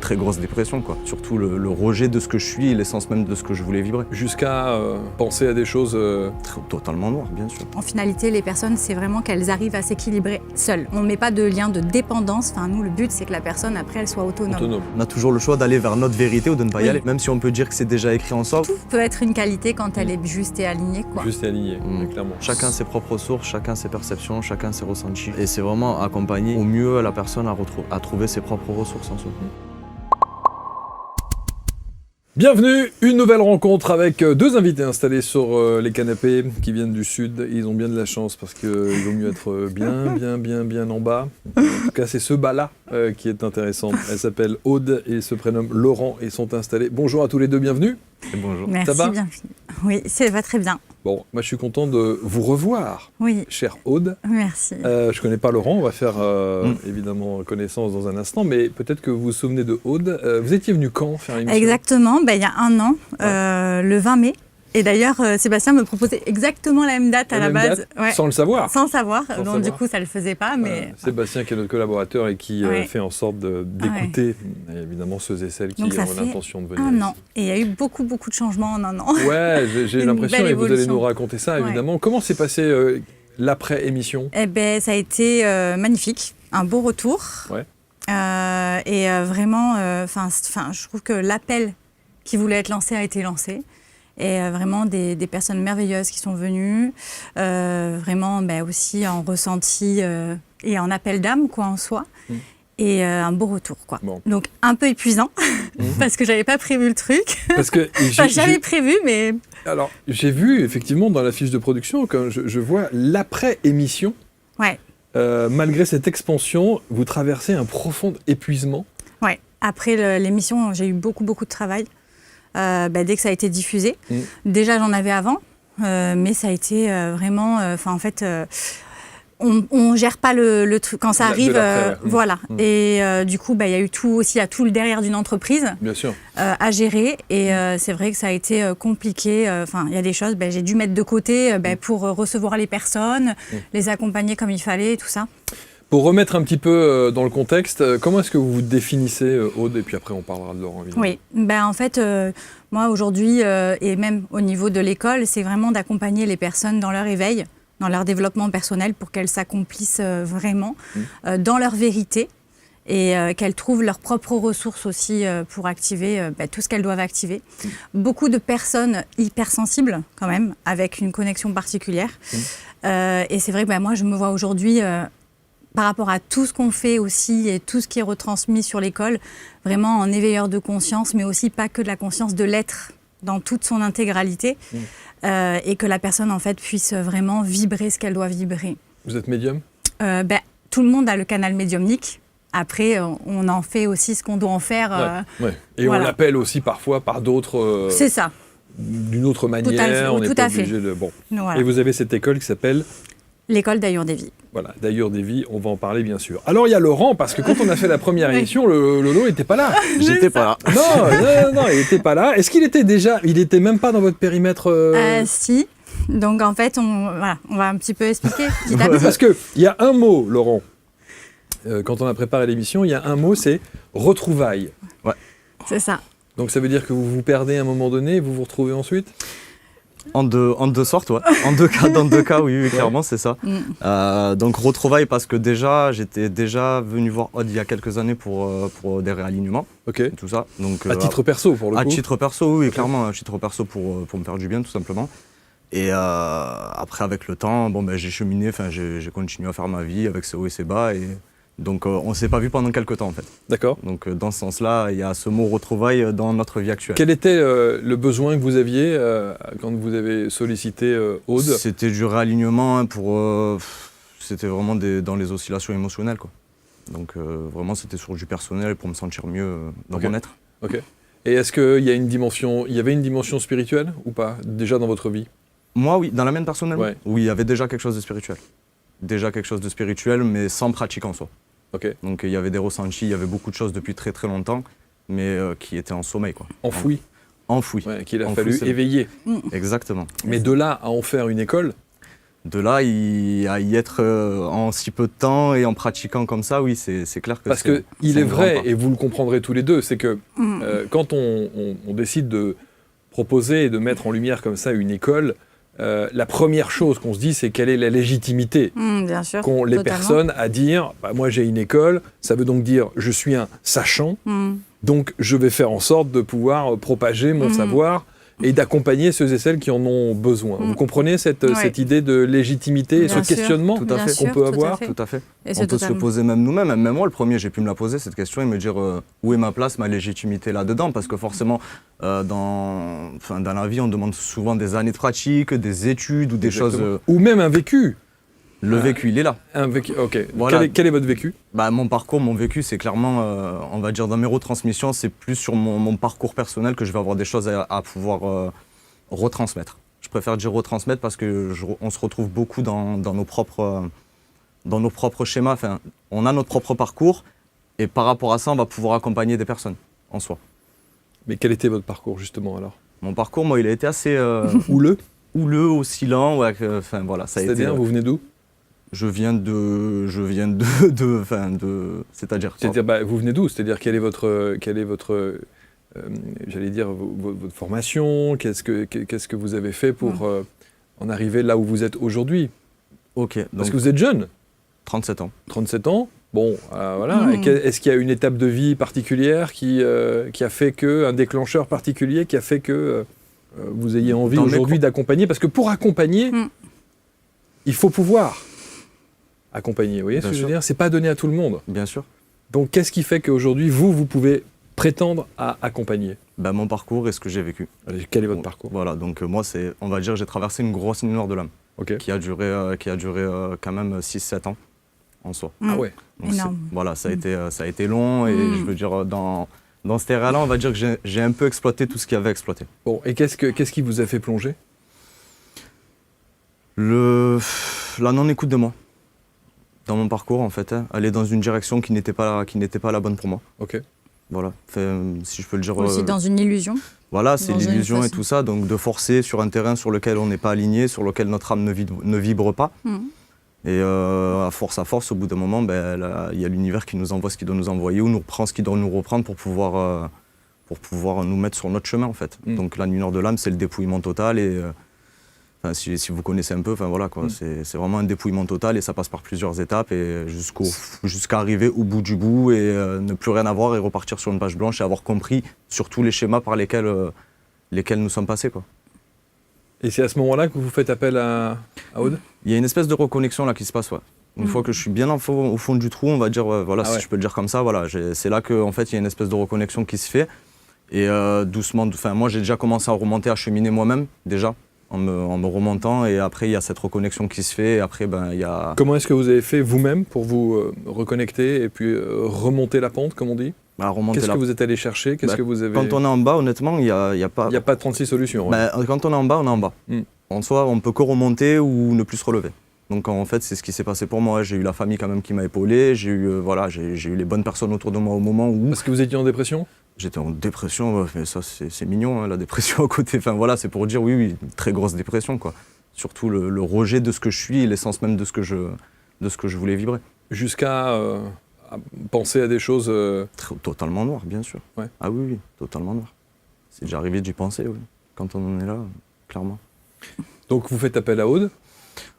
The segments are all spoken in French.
très grosse dépression, quoi. Surtout le rejet de ce que je suis et l'essence même de ce que je voulais vibrer. Jusqu'à penser à des choses... Totalement noir, bien sûr. En finalité, les personnes, c'est vraiment qu'elles arrivent à s'équilibrer seules. On ne met pas de lien de dépendance. Enfin, nous, le but, c'est que la personne, après, elle soit autonome. On a toujours le choix d'aller vers notre vérité ou de ne pas y Oui. aller. Même si on peut dire que c'est déjà écrit en soi. Tout peut être une qualité quand elle est juste et alignée, quoi. Juste et aligné, clairement. Chacun ses propres sources, chacun ses perceptions, chacun ses ressentis. Et c'est vraiment accompagner au mieux la personne à trouver ses propres ressources en soi. Bienvenue, une nouvelle rencontre avec deux invités installés sur les canapés qui viennent du sud. Ils ont bien de la chance parce qu'il vaut mieux être bien en bas. En tout cas, c'est ce bas-là qui est intéressant. Elle s'appelle Aude et se prénomme Laurent et sont installés. Bonjour à tous les deux, bienvenue. Et bonjour. Merci, Ça va bienvenue. Oui, ça va très bien. Bon, moi je suis content de vous revoir, Oui, chère Aude. merci. Je connais pas Laurent, on va faire évidemment connaissance dans un instant, mais peut-être que vous vous souvenez de Aude. Vous étiez venu quand faire l'émission ? Exactement, il y a un an, le 20 mai. Et d'ailleurs, Sébastien me proposait exactement la même date à la base. Ouais. Sans le savoir. Sans savoir, Sans donc savoir. du coup ça le faisait pas. Mais... Sébastien qui est notre collaborateur et qui fait en sorte d'écouter évidemment ceux et celles qui ont l'intention de venir. Un an. Et il y a eu beaucoup de changements en un an. Ouais, j'ai l'impression, et vous allez évolution. nous raconter ça évidemment. Comment s'est passé l'après-émission ? Eh ben, ça a été magnifique, un beau retour. Ouais. Et vraiment, je trouve que l'appel qui voulait être lancé a été lancé. Et vraiment des personnes merveilleuses qui sont venues, vraiment aussi en ressenti et en appel d'âme quoi en soi, et un beau retour quoi. Bon. Donc un peu épuisant parce que j'avais pas prévu le truc. Parce que j'avais prévu mais. Alors j'ai vu effectivement dans la fiche de production quand je vois l'après-émission. Ouais. Malgré cette expansion, vous traversez un profond épuisement. Ouais. Après l'émission, j'ai eu beaucoup de travail. Dès que ça a été diffusé. Déjà, j'en avais avant, mais ça a été vraiment... on gère pas le truc quand ça arrive. Voilà. Et du coup, il y a eu tout le derrière d'une entreprise. Bien sûr. À gérer. Et c'est vrai que ça a été compliqué. Il y a des choses, j'ai dû mettre de côté pour recevoir les personnes, les accompagner comme il fallait et tout ça. Pour remettre un petit peu dans le contexte, comment est-ce que vous vous définissez, Aude ? Et puis après, on parlera de Laurent, évidemment. Oui, en fait, moi, aujourd'hui, et même au niveau de l'école, c'est vraiment d'accompagner les personnes dans leur éveil, dans leur développement personnel, pour qu'elles s'accomplissent vraiment dans leur vérité et qu'elles trouvent leurs propres ressources aussi pour activer tout ce qu'elles doivent activer. Beaucoup de personnes hypersensibles, quand même, avec une connexion particulière. Et c'est vrai que moi, je me vois aujourd'hui... par rapport à tout ce qu'on fait aussi et tout ce qui est retransmis sur l'école, vraiment en éveilleur de conscience, mais aussi pas que de la conscience, de l'être dans toute son intégralité, et que la personne en fait puisse vraiment vibrer ce qu'elle doit vibrer. Vous êtes médium ? Tout le monde a le canal médiumnique. Après, on en fait aussi ce qu'on doit en faire. Et on l'appelle aussi parfois par d'autres... C'est ça. D'une autre manière, on n'est pas obligé de... Bon. Voilà. Et vous avez cette école qui s'appelle... L'école d'Ailleurs des Vies. Voilà, d'Ailleurs des Vies, on va en parler bien sûr. Alors il y a Laurent, parce que quand on a fait la première émission, le Lolo n'était pas là. J'étais pas là. Non, il n'était pas là. Est-ce qu'il était déjà... Il n'était même pas dans votre périmètre Si. Donc en fait, on va un petit peu expliquer. Parce qu'il y a un mot, Laurent, quand on a préparé l'émission, il y a un mot, c'est retrouvailles. Ouais. C'est ça. Donc ça veut dire que vous vous perdez à un moment donné et vous vous retrouvez ensuite ? En deux sortes, ouais. Dans deux cas, oui, clairement, c'est ça. Donc retrouvailles parce que j'étais déjà venu voir Aude il y a quelques années pour des réalignements. Ok. Tout ça. Donc, à titre perso, pour le coup ? À titre perso, oui, clairement. À titre perso pour me faire du bien, tout simplement. Et après, avec le temps, j'ai cheminé, j'ai continué à faire ma vie avec ses hauts et ses bas. Et donc on ne s'est pas vu pendant quelques temps, en fait. D'accord. Donc dans ce sens-là, il y a ce mot retrouvailles dans notre vie actuelle. Quel était le besoin que vous aviez quand vous avez sollicité Aude ? C'était du réalignement c'était vraiment dans les oscillations émotionnelles, quoi. Donc vraiment, c'était sur du personnel pour me sentir mieux dans mon être. Ok. Et est-ce qu'il y avait une dimension spirituelle ou pas, déjà dans votre vie ? Moi, oui. Dans la mienne personnelle, ouais. Oui, il y avait déjà quelque chose de spirituel. Déjà quelque chose de spirituel, mais sans pratique en soi. Okay. Donc il y avait des ressentis, il y avait beaucoup de choses depuis très très longtemps, mais qui étaient en sommeil, quoi. Enfouis. Enfouis. Ouais, qu'il a fallu éveiller. Exactement. Mais de là à en faire une école, De là, à y être en si peu de temps et en pratiquant comme ça, oui, c'est clair que Parce qu'il c'est est un grand vrai, pas. et vous le comprendrez tous les deux, c'est que quand on décide de proposer et de mettre en lumière comme ça une école, la première chose qu'on se dit, c'est quelle est la légitimité Bien sûr. qu'ont les totalement. personnes à dire bah, moi j'ai une école, ça veut donc dire je suis un sachant, donc je vais faire en sorte de pouvoir propager mon savoir et d'accompagner ceux et celles qui en ont besoin. Vous comprenez cette idée de légitimité et Bien ce sûr. questionnement Tout à Bien fait. sûr, qu'on peut tout à avoir fait. Tout à fait. Et On c'est peut se le totalement- poser même nous-mêmes. Même moi, le premier, j'ai pu me la poser, cette question, et me dire où est ma place, ma légitimité là-dedans. Parce que forcément, dans la vie, on demande souvent des années de pratique, des études ou des choses. Exactement. Ou même un vécu. Le vécu, il est là. Un vécu. Ok. Voilà. Quel est votre vécu? Bah, mon parcours, mon vécu, c'est clairement, on va dire, dans mes retransmissions, c'est plus sur mon parcours personnel que je vais avoir des choses à pouvoir retransmettre. Je préfère dire retransmettre parce qu'on se retrouve beaucoup dans nos propres schémas. Enfin, on a notre propre parcours et par rapport à ça, on va pouvoir accompagner des personnes en soi. Mais quel était votre parcours justement alors? Mon parcours, moi, il a été assez Houleux? houleux, oscillant. Ouais, enfin, voilà, ça a été. C'est-à-dire, vous venez d'où? C'est-à-dire quoi? C'est-à-dire, bah, vous venez d'où? C'est-à-dire, quelle est votre j'allais dire, votre formation? Qu'est-ce que vous avez fait pour en arriver là où vous êtes aujourd'hui? Ok, Parce donc que vous êtes jeune, 37 ans. 37 ans. Bon, voilà. Et est-ce qu'il y a une étape de vie particulière qui a fait un déclencheur particulier qui a fait que vous ayez envie Dans mes aujourd'hui d'accompagner? Parce que pour accompagner, il faut pouvoir accompagner. Vous voyez ce Bien que je veux sûr. dire? C'est pas donné à tout le monde. Bien sûr. Donc, qu'est-ce qui fait qu'aujourd'hui, vous pouvez prétendre à accompagner? Ben, mon parcours et ce que j'ai vécu. Allez, quel est votre parcours? Voilà, donc moi, on va dire, j'ai traversé une grosse nuit noire de l'âme Ok. qui a duré quand même 6-7 ans en soi. Ah ouais. Donc, Énorme. voilà, ça a été long et je veux dire, dans ce terrain-là, on va dire que j'ai un peu exploité tout ce qu'il y avait à exploiter. Bon, et qu'est-ce qui vous a fait plonger? La non-écoute de moi. Dans mon parcours, en fait, aller dans une direction qui n'était pas la bonne pour moi. Ok. Voilà, enfin, si je peux le dire. Aussi dans une illusion. Voilà, c'est dans une l'illusion et façon. tout ça, donc de forcer sur un terrain sur lequel on n'est pas aligné, sur lequel notre âme ne vibre pas. Et à force, au bout d'un moment, ben, il y a l'univers qui nous envoie ce qu'il doit nous envoyer ou nous reprend ce qu'il doit nous reprendre pour pouvoir nous mettre sur notre chemin, en fait. Donc la nuit noire de l'âme, c'est le dépouillement total et si vous connaissez un peu, enfin voilà quoi, c'est vraiment un dépouillement total et ça passe par plusieurs étapes et jusqu'à arriver au bout du bout et ne plus rien avoir et repartir sur une page blanche et avoir compris surtout les schémas par lesquels nous sommes passés quoi. Et c'est à ce moment-là que vous faites appel à Aude? Il y a une espèce de reconnexion là qui se passe, ouais. Une fois que je suis bien au fond du trou, on va dire, voilà, si je peux le dire comme ça, voilà, c'est là qu'en fait il y a une espèce de reconnexion qui se fait et doucement, moi j'ai déjà commencé à remonter, à cheminer moi-même déjà. En me remontant et après il y a cette reconnexion qui se fait et après il y a... Comment est-ce que vous avez fait vous-même pour vous reconnecter et puis remonter la pente, comme on dit? Qu'est-ce que vous êtes allé chercher? Qu'est-ce que vous avez... Quand on est en bas, honnêtement, il y a pas... Il n'y a pas de 36 solutions. Ouais. Quand on est en bas, on est en bas. En soi, on peut que remonter ou ne plus se relever. Donc en fait, c'est ce qui s'est passé pour moi. J'ai eu la famille quand même qui m'a épaulé, j'ai eu les bonnes personnes autour de moi au moment où... Parce que vous étiez en dépression? J'étais en dépression, mais ça c'est mignon, hein, la dépression à côté. Enfin voilà, c'est pour dire oui, une très grosse dépression quoi. Surtout le rejet de ce que je suis et l'essence même de ce que je voulais vibrer. Jusqu'à à penser à des choses... Totalement noir, bien sûr. Ouais. Ah oui, totalement noir. C'est déjà arrivé d'y penser, oui. Quand on en est là, clairement. Donc vous faites appel à Aude?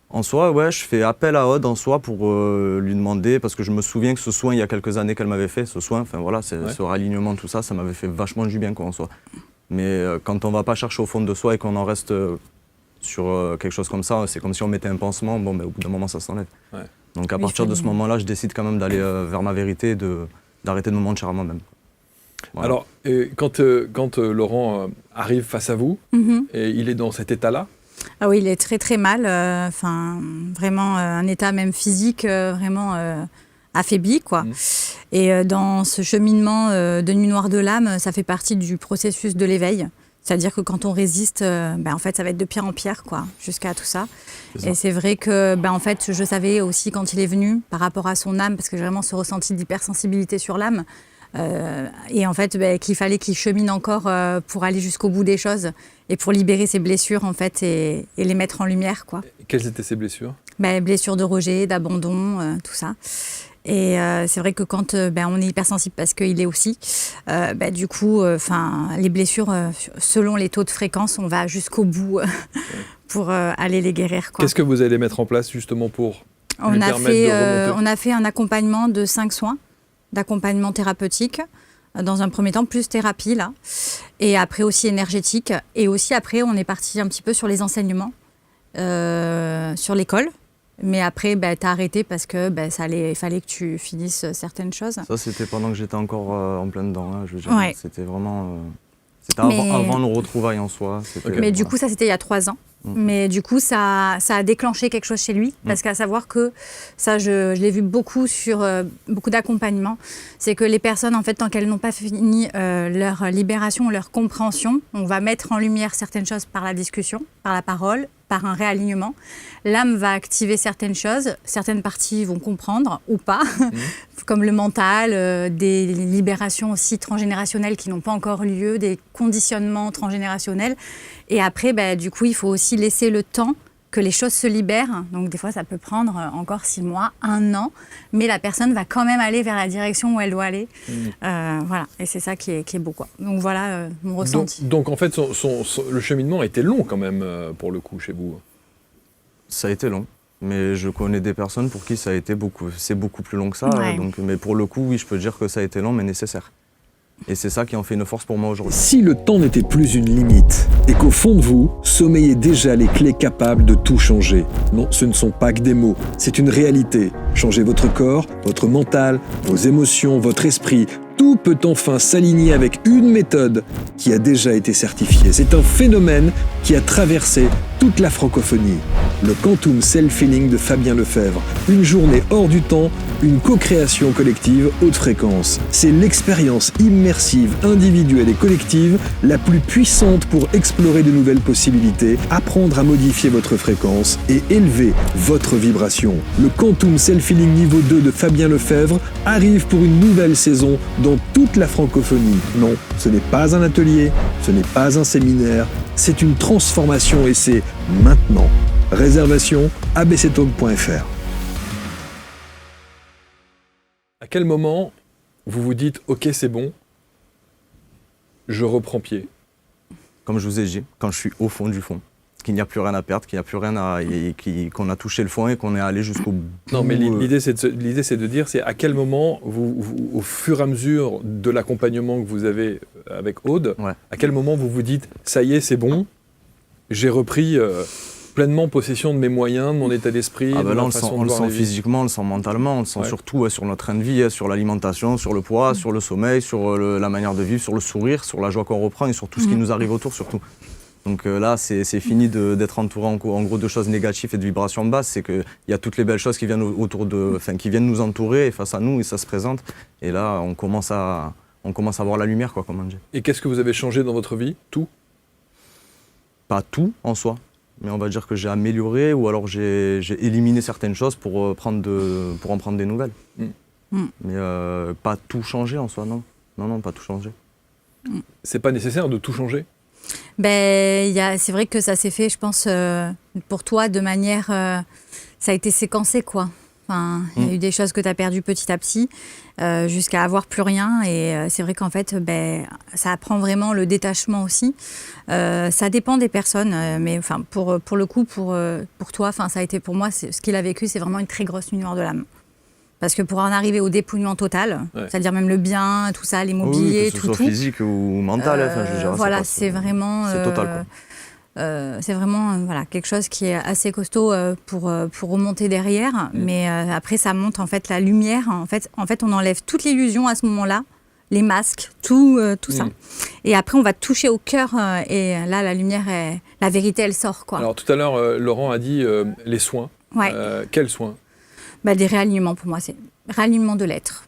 En soi, ouais, je fais appel à Aude en soi pour lui demander, parce que je me souviens que ce soin, il y a quelques années qu'elle m'avait fait, ce soin, enfin voilà, ce ralignement, tout ça, ça m'avait fait vachement du bien quoi en soi. Mais quand on va pas chercher au fond de soi et qu'on en reste sur quelque chose comme ça, c'est comme si on mettait un pansement, bon, mais au bout d'un moment, ça s'enlève. Ouais. Donc à partir de ce moment-là, je décide quand même d'aller vers ma vérité et d'arrêter de me mentir à moi-même. Voilà. Alors, quand Laurent arrive face à vous, et il est dans cet état-là, ah oui, il est très très mal, vraiment un état même physique vraiment affaibli quoi. Et dans ce cheminement de nuit noire de l'âme, ça fait partie du processus de l'éveil. C'est-à-dire que quand on résiste, en fait, ça va être de pire en pire, quoi, jusqu'à tout ça. Et c'est vrai que, en fait, je savais aussi quand il est venu, par rapport à son âme, parce que j'ai vraiment ce ressenti d'hypersensibilité sur l'âme, Et en fait, qu'il fallait qu'il chemine encore pour aller jusqu'au bout des choses et pour libérer ses blessures en fait et les mettre en lumière, quoi. Quelles étaient ces blessures ? Blessures de rejet, d'abandon, tout ça. Et c'est vrai que quand on est hypersensible, parce qu'il est aussi, du coup, les blessures, selon les taux de fréquence, on va jusqu'au bout pour aller les guérir, quoi. Qu'est-ce que vous allez mettre en place justement pour lui permettre de remonter ? On a fait un accompagnement de 5 soins, d'accompagnement thérapeutique, dans un premier temps, plus thérapie, là, et après aussi énergétique. Et aussi après, on est parti un petit peu sur les enseignements, sur l'école. Mais après, t'as arrêté parce que il fallait que tu finisses certaines choses. Ça, c'était pendant que j'étais encore en plein dedans. Hein, je veux dire. Ouais. C'était vraiment... C'était avant nos retrouvailles en soi. Mais du coup, ça, c'était il y a 3 ans. Mais du coup, ça a déclenché quelque chose chez lui. Parce qu'à savoir que, ça, je l'ai vu beaucoup sur beaucoup d'accompagnements, c'est que les personnes, en fait, tant qu'elles n'ont pas fini leur libération, leur compréhension, on va mettre en lumière certaines choses par la discussion, par la parole, par un réalignement. L'âme va activer certaines choses, certaines parties vont comprendre ou pas, comme le mental, des libérations aussi transgénérationnelles qui n'ont pas encore lieu, des conditionnements transgénérationnels. Et après, du coup, il faut aussi laisser le temps que les choses se libèrent. Donc des fois, ça peut prendre encore 6 mois, 1 an, mais la personne va quand même aller vers la direction où elle doit aller. Voilà, et c'est ça qui est beau, quoi. Donc voilà mon ressenti. Donc en fait, le cheminement a été long quand même, pour le coup, chez vous. Ça a été long, mais je connais des personnes pour qui c'est beaucoup plus long que ça. Ouais. Mais pour le coup, oui, je peux dire que ça a été long, mais nécessaire. Et c'est ça qui en fait une force pour moi aujourd'hui. Si le temps n'était plus une limite et qu'au fond de vous sommeillaient déjà les clés capables de tout changer, non, ce ne sont pas que des mots, c'est une réalité. Changez votre corps, votre mental, vos émotions, votre esprit, tout peut enfin s'aligner avec une méthode qui a déjà été certifiée. C'est un phénomène qui a traversé toute la francophonie. Le Quantum Self-Healing de Fabien Lefebvre. Une journée hors du temps, une co-création collective haute fréquence. C'est l'expérience immersive, individuelle et collective la plus puissante pour explorer de nouvelles possibilités, apprendre à modifier votre fréquence et élever votre vibration. Le Quantum Self-Healing niveau 2 de Fabien Lefebvre arrive pour une nouvelle saison dans toute la francophonie. Non, ce n'est pas un atelier, ce n'est pas un séminaire, c'est une transformation et c'est maintenant. Réservation abctalk.fr. À quel moment vous vous dites « Ok, c'est bon, je reprends pied ». Comme je vous ai dit, quand je suis au fond du fond, qu'il n'y a plus rien à perdre, qu'il n'y a plus rien qu'on a touché le fond et qu'on est allé jusqu'au bout. Non, mais l'idée, c'est de dire, c'est à quel moment, au fur et à mesure de l'accompagnement que vous avez avec Aude, à quel moment vous vous dites « Ça y est, c'est bon, j'ai repris pleinement possession de mes moyens, de mon état d'esprit, de ma façon de voir les vies ». On le sent physiquement, on le sent mentalement, on le sent surtout sur notre train de vie, sur l'alimentation, sur le poids, sur le sommeil, sur la manière de vivre, sur le sourire, sur la joie qu'on reprend et sur tout ce qui nous arrive autour surtout. Donc là, c'est fini d'être entouré en gros de choses négatives et de vibrations basses. C'est qu'il y a toutes les belles choses qui viennent qui viennent nous entourer et face à nous et ça se présente. Et là, on commence à voir la lumière, quoi, comme on dit. Et qu'est-ce que vous avez changé dans votre vie ? Tout ? Pas tout en soi, mais on va dire que j'ai amélioré ou alors j'ai éliminé certaines choses pour en prendre des nouvelles. Mais pas tout changer en soi, non. Non, pas tout changer. C'est pas nécessaire de tout changer ? C'est vrai que ça s'est fait, je pense, pour toi, de manière... ça a été séquencé, quoi. Enfin, il y a eu des choses que tu as perdues petit à petit, jusqu'à avoir plus rien. Et c'est vrai qu'en fait, ça apprend vraiment le détachement aussi. Ça dépend des personnes, mais enfin, pour le coup, pour toi, enfin, ça a été pour moi, ce qu'il a vécu, c'est vraiment une très grosse nuit noire de l'âme. Parce que pour en arriver au dépouillement total, c'est-à-dire même le bien, tout ça, l'immobilier, que ce soit physique ou mental, je veux dire, voilà, c'est vraiment... c'est total, quoi. C'est vraiment quelque chose qui est assez costaud pour remonter derrière. Mais après, ça monte en fait la lumière. En fait, on enlève toute l'illusion à ce moment-là, les masques, tout ça. Et après, on va toucher au cœur et là, la lumière, la vérité, elle sort, quoi. Alors tout à l'heure, Laurent a dit les soins. Quels soins ? Des réalignements pour moi, c'est réalignement de l'être.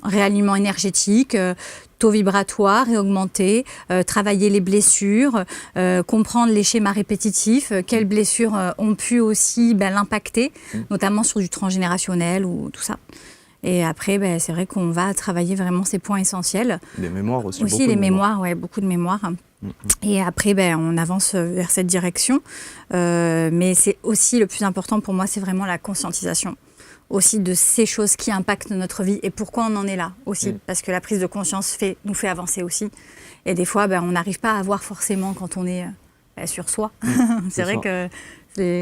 Réalignement énergétique, taux vibratoire et augmenter, travailler les blessures, comprendre les schémas répétitifs, quelles blessures ont pu aussi l'impacter, notamment sur du transgénérationnel ou tout ça. Et après, c'est vrai qu'on va travailler vraiment ces points essentiels. Les mémoires aussi. Aussi les mémoires, beaucoup de mémoires. Et après, on avance vers cette direction. Mais c'est aussi le plus important pour moi, c'est vraiment la conscientisation aussi de ces choses qui impactent notre vie et pourquoi on en est là aussi. Parce que la prise de conscience nous fait avancer aussi. Et des fois, on n'arrive pas à voir forcément quand on est sur soi. C'est vrai que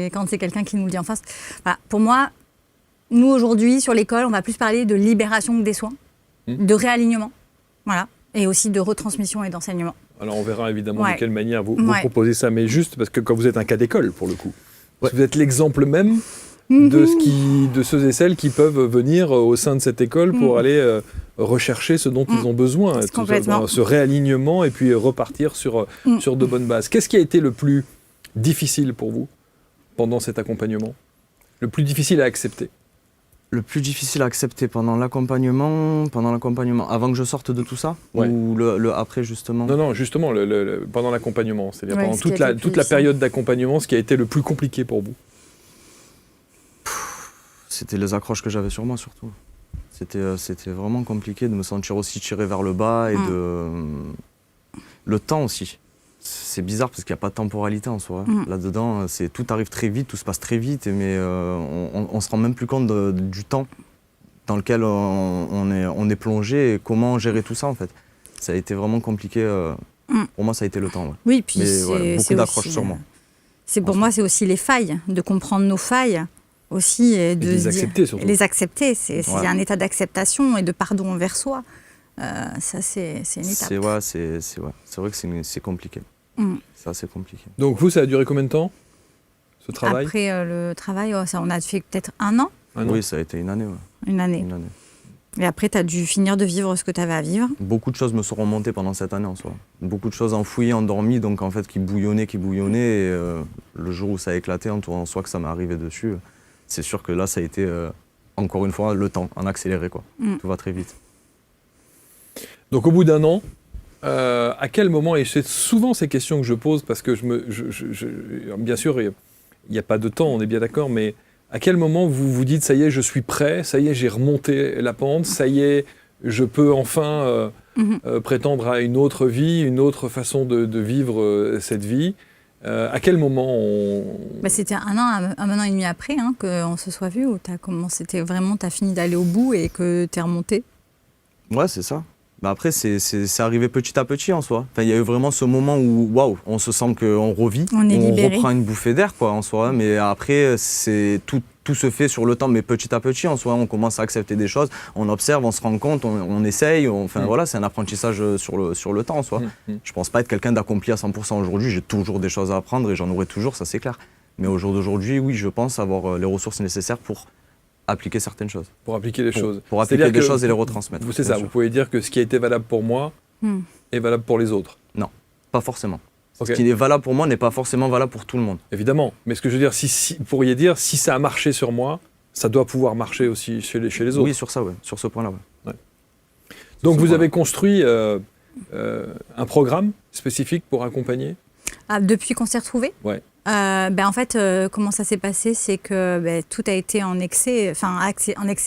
quand c'est quelqu'un qui nous le dit en face. Voilà. Pour moi, nous aujourd'hui, sur l'école, on va plus parler de libération que des soins, de réalignement, voilà, et aussi de retransmission et d'enseignement. Alors on verra évidemment de quelle manière vous proposez ça, mais juste parce que quand vous êtes un cas d'école pour le coup, vous êtes l'exemple même de ceux et celles qui peuvent venir au sein de cette école pour aller rechercher ce dont ils ont besoin, ce réalignement et puis repartir sur de bonnes bases. Qu'est-ce qui a été le plus difficile pour vous pendant cet accompagnement? Le plus difficile à accepter? Le plus difficile à accepter pendant l'accompagnement, avant que je sorte de tout ça, ou le après justement? Non, justement, pendant l'accompagnement, c'est-à-dire pendant toute la période d'accompagnement, ce qui a été le plus compliqué pour vous? C'était les accroches que j'avais sur moi surtout. C'était vraiment compliqué de me sentir aussi tiré vers le bas et le temps aussi. C'est bizarre parce qu'il n'y a pas de temporalité en soi. Là-dedans, tout arrive très vite, tout se passe très vite, mais on ne se rend même plus compte du temps dans lequel on est plongé et comment gérer tout ça en fait. Ça a été vraiment compliqué. Pour moi, ça a été le temps. Ouais. Oui, puis beaucoup d'accroches sur moi. Pour moi, c'est aussi les failles, de comprendre nos failles aussi. Et de les accepter surtout. Les accepter, c'est un état d'acceptation et de pardon envers soi. Ça, c'est une étape. C'est vrai que c'est compliqué. C'est assez compliqué. Donc vous, ça a duré combien de temps, ce travail? Après le travail, on a fait peut-être un an. Oui, ça a été une année. Ouais. Une année. Et après, tu as dû finir de vivre ce que tu avais à vivre. Beaucoup de choses me sont remontées pendant cette année en soi. Beaucoup de choses enfouies, endormies, donc en fait qui bouillonnaient. Et le jour où ça a éclaté, en soi que ça m'est arrivé dessus, c'est sûr que là, ça a été, encore une fois, le temps, en accéléré. Tout va très vite. Donc au bout d'un an, à quel moment, et c'est souvent ces questions que je pose, parce que bien sûr, il n'y a pas de temps, on est bien d'accord, mais à quel moment vous vous dites, ça y est, je suis prêt, ça y est, j'ai remonté la pente, ça y est, je peux enfin prétendre à une autre vie, une autre façon de vivre cette vie? À quel moment C'était un an et demi après qu'on se soit vu, où c'était vraiment, tu as fini d'aller au bout et que tu es remonté? Ouais, c'est ça. Après, c'est arrivé petit à petit en soi. Il y a eu vraiment ce moment où, waouh, on se sent qu'on revit, on reprend une bouffée d'air en soi. Mais après, tout se fait sur le temps, mais petit à petit en soi. On commence à accepter des choses, on observe, on se rend compte, on essaye. Voilà, c'est un apprentissage sur le temps en soi. Je pense pas être quelqu'un d'accompli à 100% aujourd'hui. J'ai toujours des choses à apprendre et j'en aurai toujours, ça c'est clair. Mais au jour d'aujourd'hui, oui, je pense avoir les ressources nécessaires pour appliquer certaines choses. Pour appliquer les choses. Pour appliquer des choses et les retransmettre. C'est ça, vous pouvez dire que ce qui a été valable pour moi est valable pour les autres. Non, pas forcément. Okay. Ce qui est valable pour moi n'est pas forcément valable pour tout le monde. Évidemment, mais ce que je veux dire, vous pourriez dire, si ça a marché sur moi, ça doit pouvoir marcher aussi chez les autres. Oui, sur ça, sur ce point-là. Ouais. Donc vous avez construit un programme spécifique pour accompagner? Depuis qu'on s'est retrouvés? Ouais. En fait, comment ça s'est passé, c'est que tout a été en excès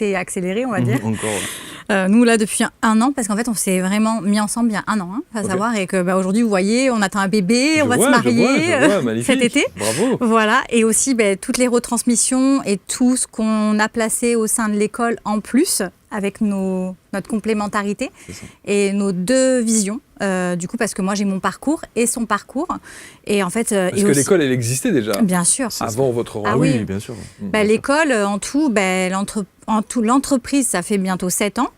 et accéléré, on va dire. Encore. Nous, là, depuis un an, parce qu'en fait, on s'est vraiment mis ensemble il y a un an, savoir, et que aujourd'hui, vous voyez, on attend un bébé, on va se marier cet été. Bravo. Voilà, et aussi toutes les retransmissions et tout ce qu'on a placé au sein de l'école en plus, avec notre complémentarité et nos deux visions. Du coup, parce que moi j'ai mon parcours et son parcours, et en fait. Parce que l'école, elle existait déjà. Bien sûr. Avant votre rencontre. Ah oui, bien sûr. L'école, en tout, l'entreprise, ça fait bientôt 7 ans.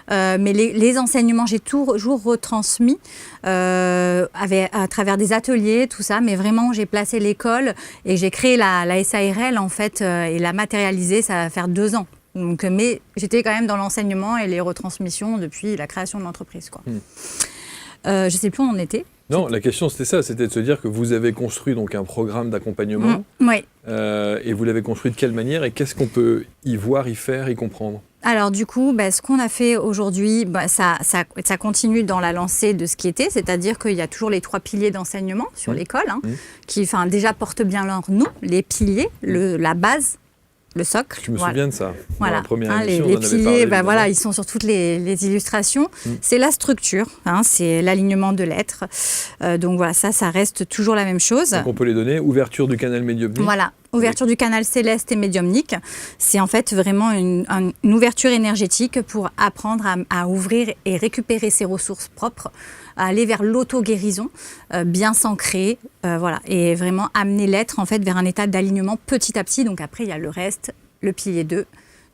Mais les enseignements, j'ai toujours retransmis à travers des ateliers, tout ça. Mais vraiment, j'ai placé l'école et j'ai créé la SARL en fait et la matérialisée. Ça va faire 2 ans. Donc, mais j'étais quand même dans l'enseignement et les retransmissions depuis la création de l'entreprise, quoi. Je ne sais plus où on en était. Non, la question c'était ça, c'était de se dire que vous avez construit donc un programme d'accompagnement. Oui. Et vous l'avez construit de quelle manière et qu'est-ce qu'on peut y voir, y faire, y comprendre? Alors du coup, ce qu'on a fait aujourd'hui, ça continue dans la lancée de ce qui était, c'est-à-dire qu'il y a toujours les 3 piliers d'enseignement sur l'école, qui déjà portent bien leur nom, les piliers, la base le socle. Je me souviens de ça. Dans Voilà, la première les émission, on en avait piliers, parlé, bah voilà, évidemment. ils sont sur toutes les illustrations. C'est la structure, c'est l'alignement de lettres. Donc voilà, ça reste toujours la même chose. Donc on peut les donner. Ouverture du canal médiumnique. Voilà, ouverture du canal céleste et médiumnique. C'est en fait vraiment une ouverture énergétique pour apprendre à ouvrir et récupérer ses ressources propres, à aller vers l'auto-guérison, bien s'ancrer, voilà, et vraiment amener l'être en fait vers un état d'alignement petit à petit. Donc après, il y a le reste, le pilier 2,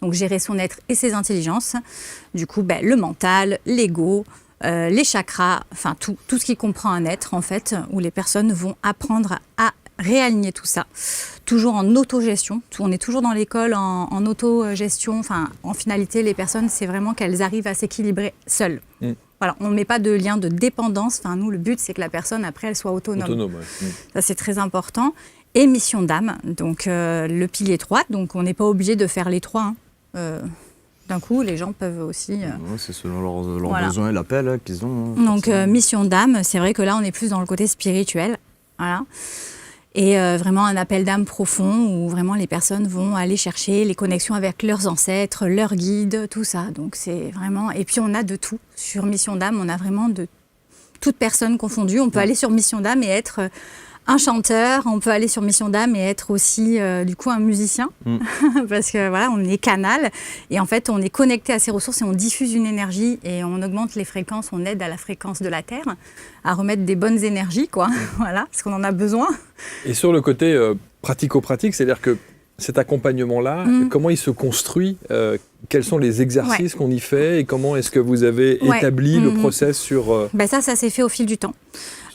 donc gérer son être et ses intelligences. Du coup, le mental, l'ego, les chakras, enfin tout ce qui comprend un être en fait, où les personnes vont apprendre à réaligner tout ça, toujours en autogestion. On est toujours dans l'école en autogestion. Enfin, en finalité, les personnes, c'est vraiment qu'elles arrivent à s'équilibrer seules. Voilà, on ne met pas de lien de dépendance. Enfin, nous, le but, c'est que la personne, après, elle soit autonome. Ouais. Ça, c'est très important. Et mission d'âme, donc le pilier 3. Donc, on n'est pas obligé de faire les trois. D'un coup, les gens peuvent aussi... Ouais, c'est selon leurs Voilà. besoins et l'appel qu'ils ont. Donc, forcément. mission d'âme, c'est vrai que là, on est plus dans le côté spirituel. Voilà. Et vraiment un appel d'âme profond où vraiment les personnes vont aller chercher les connexions avec leurs ancêtres, leurs guides, tout ça. Donc c'est vraiment... Et puis on a de tout. Sur Mission d'âme, on a vraiment de toutes personnes confondues. On peut aller sur Mission d'âme et être un chanteur. On peut aller sur Mission d'âme et être aussi du coup un musicien. Parce que voilà, on est canal. Et en fait, on est connecté à ces ressources et on diffuse une énergie et on augmente les fréquences. On aide à la fréquence de la Terre à remettre des bonnes énergies, quoi. Voilà, parce qu'on en a besoin. Et sur le côté pratico-pratique, c'est-à-dire que cet accompagnement-là, comment il se construit quels sont les exercices qu'on y fait et comment est-ce que vous avez établi le process sur... Ça s'est fait au fil du temps.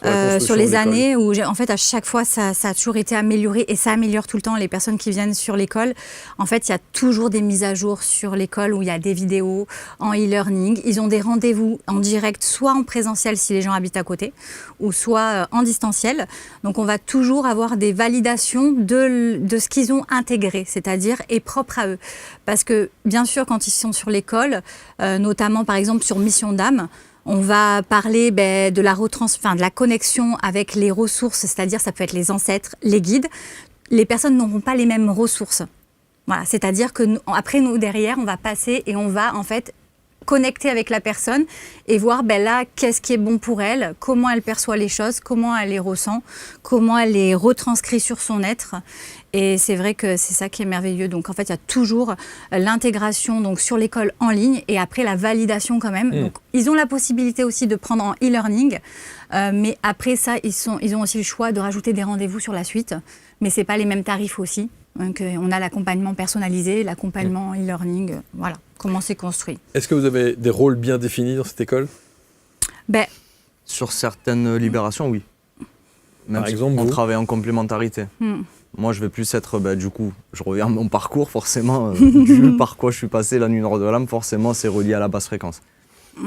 la Sur construction les de l'école. années où, en fait, à chaque fois, ça a toujours été amélioré et ça améliore tout le temps les personnes qui viennent sur l'école. En fait, il y a toujours des mises à jour sur l'école où il y a des vidéos en e-learning. Ils ont des rendez-vous en direct, soit en présentiel si les gens habitent à côté, ou soit en distanciel. Donc, on va toujours avoir des validations de ce qu'ils ont intégré, c'est-à-dire est propre à eux. Parce que, bien sûr, quand ils sont sur l'école, notamment, par exemple, sur Mission d'âme, on va parler de la connexion avec les ressources, c'est-à-dire ça peut être les ancêtres, les guides. Les personnes n'auront pas les mêmes ressources. Voilà, c'est-à-dire que après nous derrière, on va passer et on va en fait connecter avec la personne et voir là qu'est-ce qui est bon pour elle, comment elle perçoit les choses, comment elle les ressent, comment elle les retranscrit sur son être. Et c'est vrai que c'est ça qui est merveilleux. Donc en fait, il y a toujours l'intégration donc sur l'école en ligne et après la validation quand même. Donc ils ont la possibilité aussi de prendre en e-learning, mais après ça, ils ont aussi le choix de rajouter des rendez-vous sur la suite. Mais c'est pas les mêmes tarifs aussi. Donc, on a l'accompagnement personnalisé, l'accompagnement e-learning. Voilà comment c'est construit. Est-ce que vous avez des rôles bien définis dans cette école ? Sur certaines libérations, oui. Même Par si exemple, on vous travaille en complémentarité. Moi, je vais plus être, du coup, je reviens à mon parcours, forcément, du par quoi je suis passé la nuit noire de l'âme, forcément, c'est relié à la basse fréquence.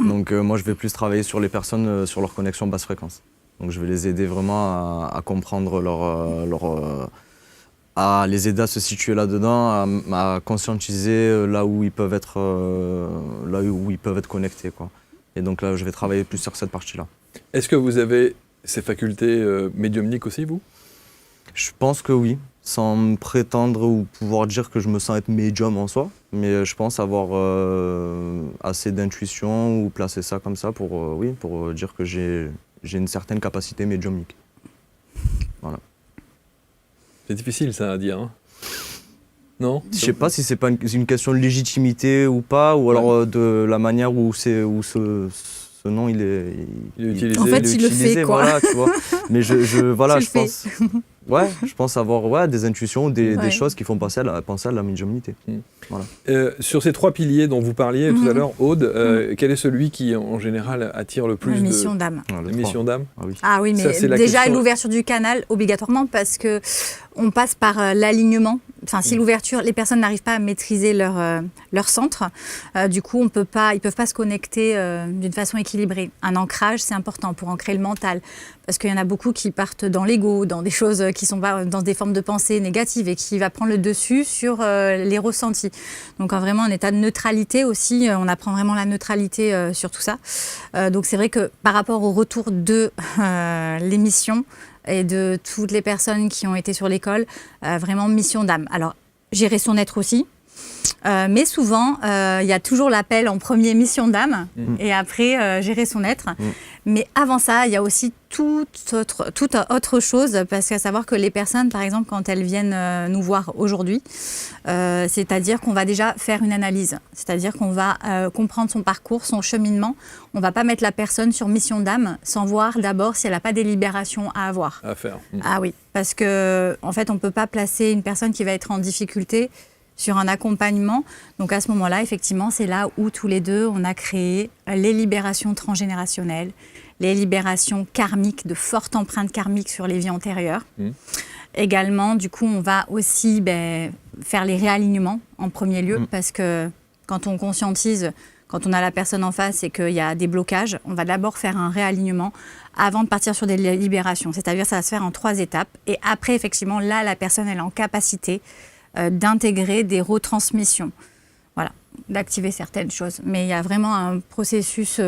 Donc, moi, je vais plus travailler sur les personnes, sur leur connexion basse fréquence. Donc, je vais les aider vraiment à comprendre à les aider à se situer là-dedans, à conscientiser là où ils peuvent être, connectés, quoi. Et donc là, je vais travailler plus sur cette partie-là. Est-ce que vous avez ces facultés médiumniques aussi, vous ? Je pense que oui, sans me prétendre ou pouvoir dire que je me sens être médium en soi, mais je pense avoir assez d'intuition ou placer ça comme ça pour dire que j'ai une certaine capacité médiumnique. Voilà. C'est difficile ça à dire, hein ? Non ? Je sais pas si c'est pas une question de légitimité ou pas, ou alors de la manière où ce nom il est utilisé. En fait, il le fait, quoi. Voilà, tu vois. Mais je Tu le pense. Ouais, je pense avoir des intuitions, des choses qui font penser à la médiumnité. Voilà. Sur ces trois piliers dont vous parliez tout à l'heure, Aude, quel est celui qui en général attire le plus La mission d'âme. Ouais, Mission d'âme ? Ah oui. Ah oui, mais Ça, c'est la déjà question. l'ouverture du canal obligatoirement parce que on passe par l'alignement. Enfin, si l'ouverture, les personnes n'arrivent pas à maîtriser leur centre, du coup, ils peuvent pas se connecter d'une façon équilibrée. Un ancrage, c'est important pour ancrer le mental, parce qu'il y en a beaucoup qui partent dans l'ego, dans des choses qui sont pas dans des formes de pensée négatives et qui va prendre le dessus sur les ressentis. Donc, vraiment un état de neutralité aussi. On apprend vraiment la neutralité sur tout ça. Donc, c'est vrai que par rapport au retour de l'émission et de toutes les personnes qui ont été sur l'école, vraiment mission d'âme. Alors, gérer son être aussi. Mais souvent, il y a toujours l'appel en premier mission d'âme et après gérer son être. Mais avant ça, il y a aussi toute autre chose, parce qu'à savoir que les personnes, par exemple, quand elles viennent nous voir aujourd'hui, c'est-à-dire qu'on va déjà faire une analyse, c'est-à-dire qu'on va comprendre son parcours, son cheminement. On ne va pas mettre la personne sur mission d'âme sans voir d'abord si elle n'a pas des libérations à avoir. À faire. Ah oui, parce que en fait, on ne peut pas placer une personne qui va être en difficulté sur un accompagnement. Donc à ce moment-là, effectivement, c'est là où tous les deux, on a créé les libérations transgénérationnelles, les libérations karmiques, de fortes empreintes karmiques sur les vies antérieures. Également, du coup, on va aussi faire les réalignements en premier lieu, parce que quand on conscientise, quand on a la personne en face et qu'il y a des blocages, on va d'abord faire un réalignement avant de partir sur des libérations. C'est-à-dire ça va se faire en 3 étapes. Et après, effectivement, là, la personne, elle est en capacité d'intégrer des retransmissions, voilà, d'activer certaines choses. Mais il y a vraiment un processus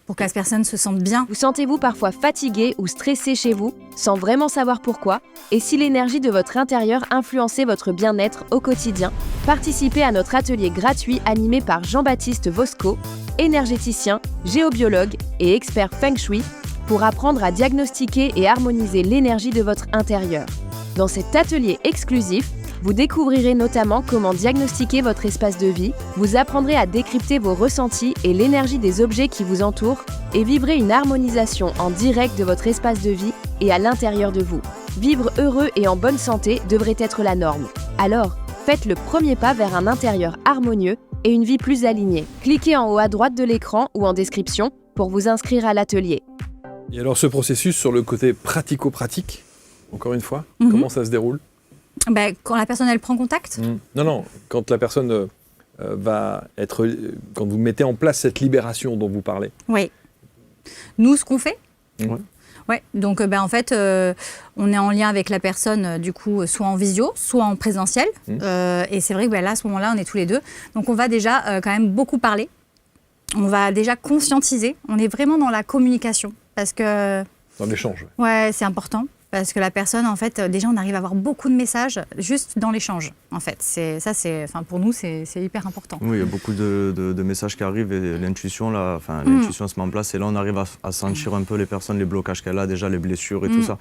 pour que la personne se sente bien. Vous sentez-vous parfois fatigué ou stressé chez vous, sans vraiment savoir pourquoi? Et si l'énergie de votre intérieur influençait votre bien-être au quotidien? Participez à notre atelier gratuit animé par Jean-Baptiste Vosco, énergéticien, géobiologue et expert Feng Shui, pour apprendre à diagnostiquer et harmoniser l'énergie de votre intérieur. Dans cet atelier exclusif, vous découvrirez notamment comment diagnostiquer votre espace de vie, vous apprendrez à décrypter vos ressentis et l'énergie des objets qui vous entourent et vivrez une harmonisation en direct de votre espace de vie et à l'intérieur de vous. Vivre heureux et en bonne santé devrait être la norme. Alors, faites le premier pas vers un intérieur harmonieux et une vie plus alignée. Cliquez en haut à droite de l'écran ou en description pour vous inscrire à l'atelier. Et alors ce processus sur le côté pratico-pratique, encore une fois, comment ça se déroule? Quand la personne, elle prend contact. Non, quand la personne va être... quand vous mettez en place cette libération dont vous parlez. Oui. Nous, ce qu'on fait. Ouais. Donc, en fait, on est en lien avec la personne, du coup, soit en visio, soit en présentiel. Et c'est vrai que là, à ce moment-là, on est tous les deux. Donc, on va déjà quand même beaucoup parler. On va déjà conscientiser. On est vraiment dans la communication. Parce que... Dans l'échange. Ouais, c'est important. Parce que la personne, en fait, déjà, on arrive à avoir beaucoup de messages juste dans l'échange, en fait. Pour nous, c'est hyper important. Oui, il y a beaucoup de messages qui arrivent et l'intuition, l'intuition se met en place. Et là, on arrive à sentir un peu les personnes, les blocages qu'elle a, déjà les blessures et tout ça.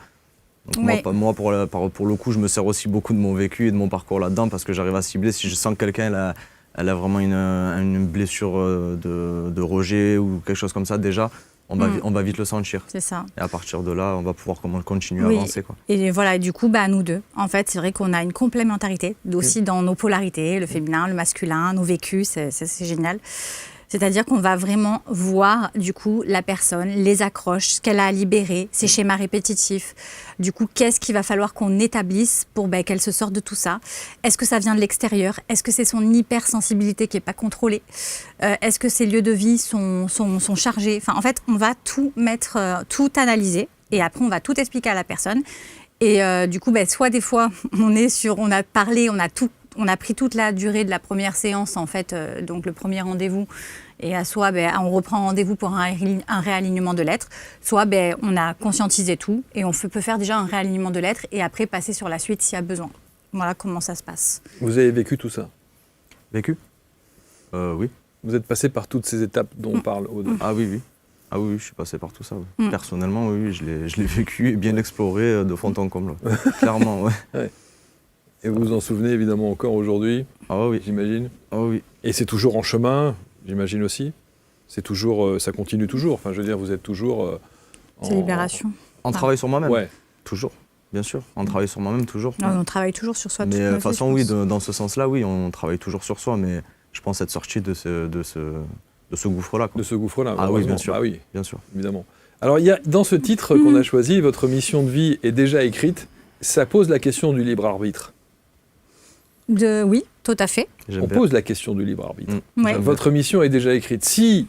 Donc moi, pour le coup, je me sers aussi beaucoup de mon vécu et de mon parcours là-dedans, parce que j'arrive à cibler. Si je sens que quelqu'un, elle a vraiment une blessure de rejet ou quelque chose comme ça, déjà, on va vite le sentir. C'est ça. Et à partir de là, on va pouvoir continuer à avancer. Quoi. Et voilà, du coup, nous deux, en fait, c'est vrai qu'on a une complémentarité aussi dans nos polarités, le féminin, le masculin, nos vécus, c'est génial. C'est-à-dire qu'on va vraiment voir, du coup, la personne, les accroches, ce qu'elle a à libérer, ses schémas répétitifs. Du coup, qu'est-ce qu'il va falloir qu'on établisse pour qu'elle se sorte de tout ça? Est-ce que ça vient de l'extérieur? Est-ce que c'est son hypersensibilité qui n'est pas contrôlée? Est-ce que ses lieux de vie sont chargés? Enfin, en fait, on va tout mettre, tout analyser. Et après, on va tout expliquer à la personne. Et du coup, soit des fois, on a parlé, on a pris toute la durée de la première séance, en fait, donc le premier rendez-vous, et soit on reprend rendez-vous pour un réalignement de l'être, soit on a conscientisé tout, et on peut faire déjà un réalignement de l'être, et après passer sur la suite s'il y a besoin. Voilà comment ça se passe. Vous avez vécu tout ça? Vécu? Oui. Vous êtes passé par toutes ces étapes dont on parle au-delà? Ah oui. Ah oui, je suis passé par tout ça. Oui. Personnellement, oui, je l'ai vécu et bien exploré de fond en comble. Clairement, ouais. Et vous vous en souvenez évidemment encore aujourd'hui? Ah oui. J'imagine? Ah oui. Et c'est toujours en chemin, j'imagine aussi? C'est toujours, ça continue toujours? Enfin, je veux dire, vous êtes toujours... C'est libération. En travail sur moi-même? Ouais. Toujours, bien sûr. On travaille sur moi-même, toujours. Non, on travaille toujours sur soi. Mais de toute façon, oui, dans ce sens-là, oui, on travaille toujours sur soi, mais je pense être sorti de ce gouffre-là. Quoi. De ce gouffre-là? Ah oui, bien sûr. Ah oui, bien sûr. Évidemment. Alors, il y a, dans ce titre qu'on a choisi, votre mission de vie est déjà écrite, ça pose la question du libre arbitre. Oui, tout à fait. On pose la question du libre arbitre. Ouais. Votre mission est déjà écrite. Si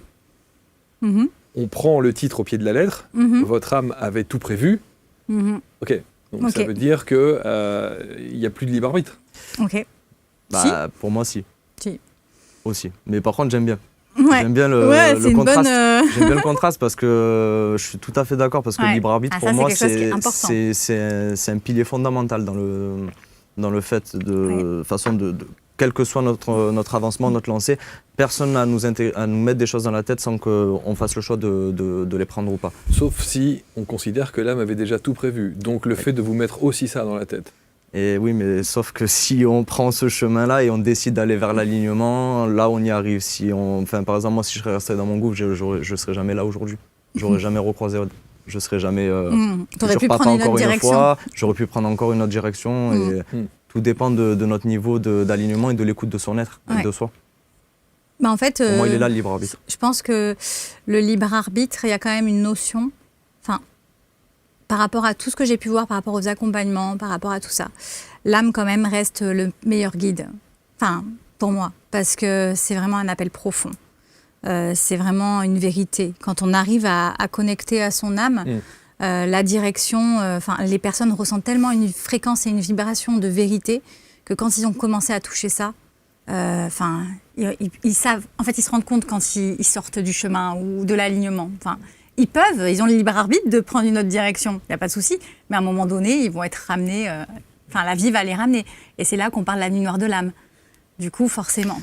on prend le titre au pied de la lettre, votre âme avait tout prévu. Ok. Donc ça veut dire qu'il n'y a plus de libre arbitre. Ok. Pour moi, si. Si. Aussi. Mais par contre, j'aime bien. Ouais. J'aime bien le contraste. J'aime bien le contraste parce que je suis tout à fait d'accord parce que le libre arbitre pour moi c'est un pilier fondamental dans le fait de façon de quel que soit notre avancement, notre lancée, personne n'a à nous mettre des choses dans la tête sans qu'on fasse le choix de les prendre ou pas. Sauf si on considère que l'âme avait déjà tout prévu. Donc le fait de vous mettre aussi ça dans la tête. Et oui, mais sauf que si on prend ce chemin-là et on décide d'aller vers l'alignement, là on y arrive. Par exemple, moi si je serais resté dans mon gouffre, je serais jamais là aujourd'hui. J'aurais jamais recroisé Aude. Je serais jamais. T'aurais pu prendre une autre direction. J'aurais pu prendre encore une autre direction. Et tout dépend de notre niveau d'alignement et de l'écoute de son être et de soi. Bah en fait, pour moi, il est là le libre arbitre. Je pense que le libre arbitre, il y a quand même une notion. Par rapport à tout ce que j'ai pu voir, par rapport aux accompagnements, par rapport à tout ça, l'âme quand même reste le meilleur guide. Pour moi, parce que c'est vraiment un appel profond. C'est vraiment une vérité. Quand on arrive à connecter à son âme, la direction, les personnes ressentent tellement une fréquence et une vibration de vérité que quand ils ont commencé à toucher ça, ils savent, en fait, ils se rendent compte quand ils sortent du chemin ou de l'alignement. Ils ont le libre arbitre de prendre une autre direction, il n'y a pas de souci, mais à un moment donné, ils vont être ramenés, la vie va les ramener. Et c'est là qu'on parle de la nuit noire de l'âme. Du coup, forcément.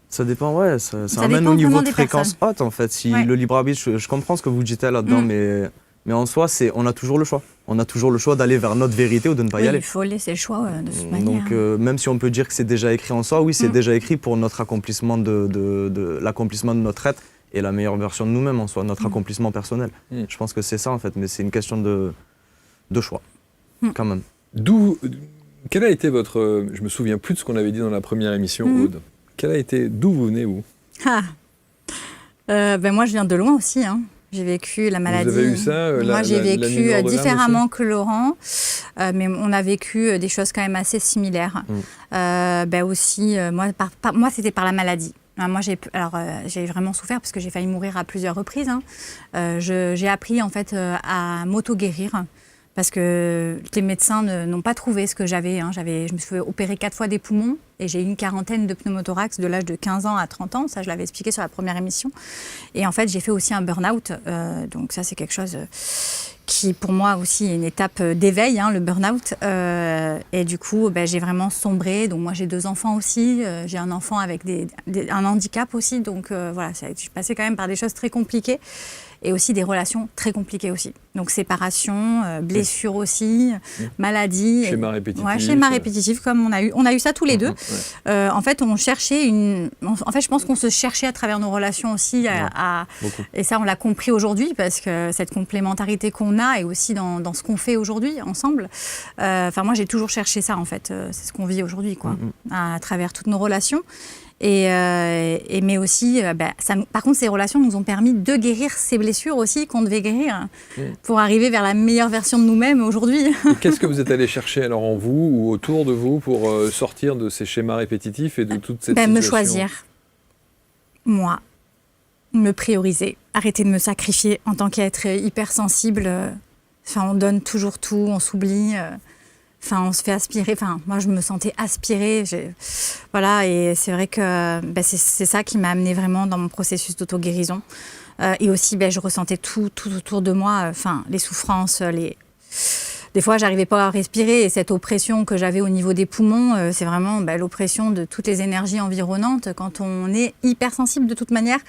Ça dépend, ouais, ça amène au niveau de fréquence haute, en fait. Si le libre arbitre, je comprends ce que vous dites là-dedans, mais en soi, on a toujours le choix. On a toujours le choix d'aller vers notre vérité ou de ne pas y aller. Il faut laisser le choix de toute manière. Donc, même si on peut dire que c'est déjà écrit en soi, oui, c'est déjà écrit pour notre accomplissement l'accomplissement de notre être et la meilleure version de nous-mêmes en soi, notre accomplissement personnel. Je pense que c'est ça, en fait, mais c'est une question de choix, quand même. Quel a été votre... Je me souviens plus de ce qu'on avait dit dans la première émission, Aude. D'où vous venez, vous? Moi, je viens de loin aussi, hein. J'ai vécu la maladie. Vous avez eu ça Moi, j'ai vécu différemment que Laurent, mais on a vécu des choses quand même assez similaires. Moi, c'était par la maladie. Moi, j'ai vraiment souffert parce que j'ai failli mourir à plusieurs reprises. J'ai appris en fait à m'auto-guérir parce que les médecins n'ont pas trouvé ce que j'avais. Je me suis fait opérer 4 fois des poumons et j'ai eu une quarantaine de pneumothorax de l'âge de 15 ans à 30 ans. Ça, je l'avais expliqué sur la première émission. Et en fait, j'ai fait aussi un burn-out. Donc ça, c'est quelque chose qui, pour moi aussi, est une étape d'éveil, le burn-out. Et du coup, j'ai vraiment sombré. Donc moi, j'ai 2 enfants aussi. J'ai un enfant avec un handicap aussi. Donc je suis passée quand même par des choses très compliquées. Et aussi des relations très compliquées aussi. Donc séparation, blessure aussi, maladie. Schéma répétitif. Ouais, schéma répétitif, comme on a eu ça tous les deux. En fait, on cherchait je pense qu'on se cherchait à travers nos relations aussi. Et ça, on l'a compris aujourd'hui, parce que cette complémentarité qu'on a et aussi dans ce qu'on fait aujourd'hui ensemble. Moi, j'ai toujours cherché ça, en fait. C'est ce qu'on vit aujourd'hui, quoi, à travers toutes nos relations. Mais aussi, par contre, ces relations nous ont permis de guérir ces blessures aussi qu'on devait guérir pour arriver vers la meilleure version de nous-mêmes aujourd'hui. Et qu'est-ce que vous êtes allé chercher alors en vous ou autour de vous pour sortir de ces schémas répétitifs et de toute cette situation? Me choisir, moi, me prioriser, arrêter de me sacrifier en tant qu'être hypersensible. On donne toujours tout, on s'oublie. On se fait aspirer. Moi, je me sentais aspirée. Et c'est vrai que c'est ça qui m'a amenée vraiment dans mon processus d'auto-guérison. Et aussi, je ressentais tout autour de moi. Les souffrances, Des fois, j'arrivais pas à respirer. Et cette oppression que j'avais au niveau des poumons, c'est vraiment l'oppression de toutes les énergies environnantes. Quand on est hypersensible, de toute manière,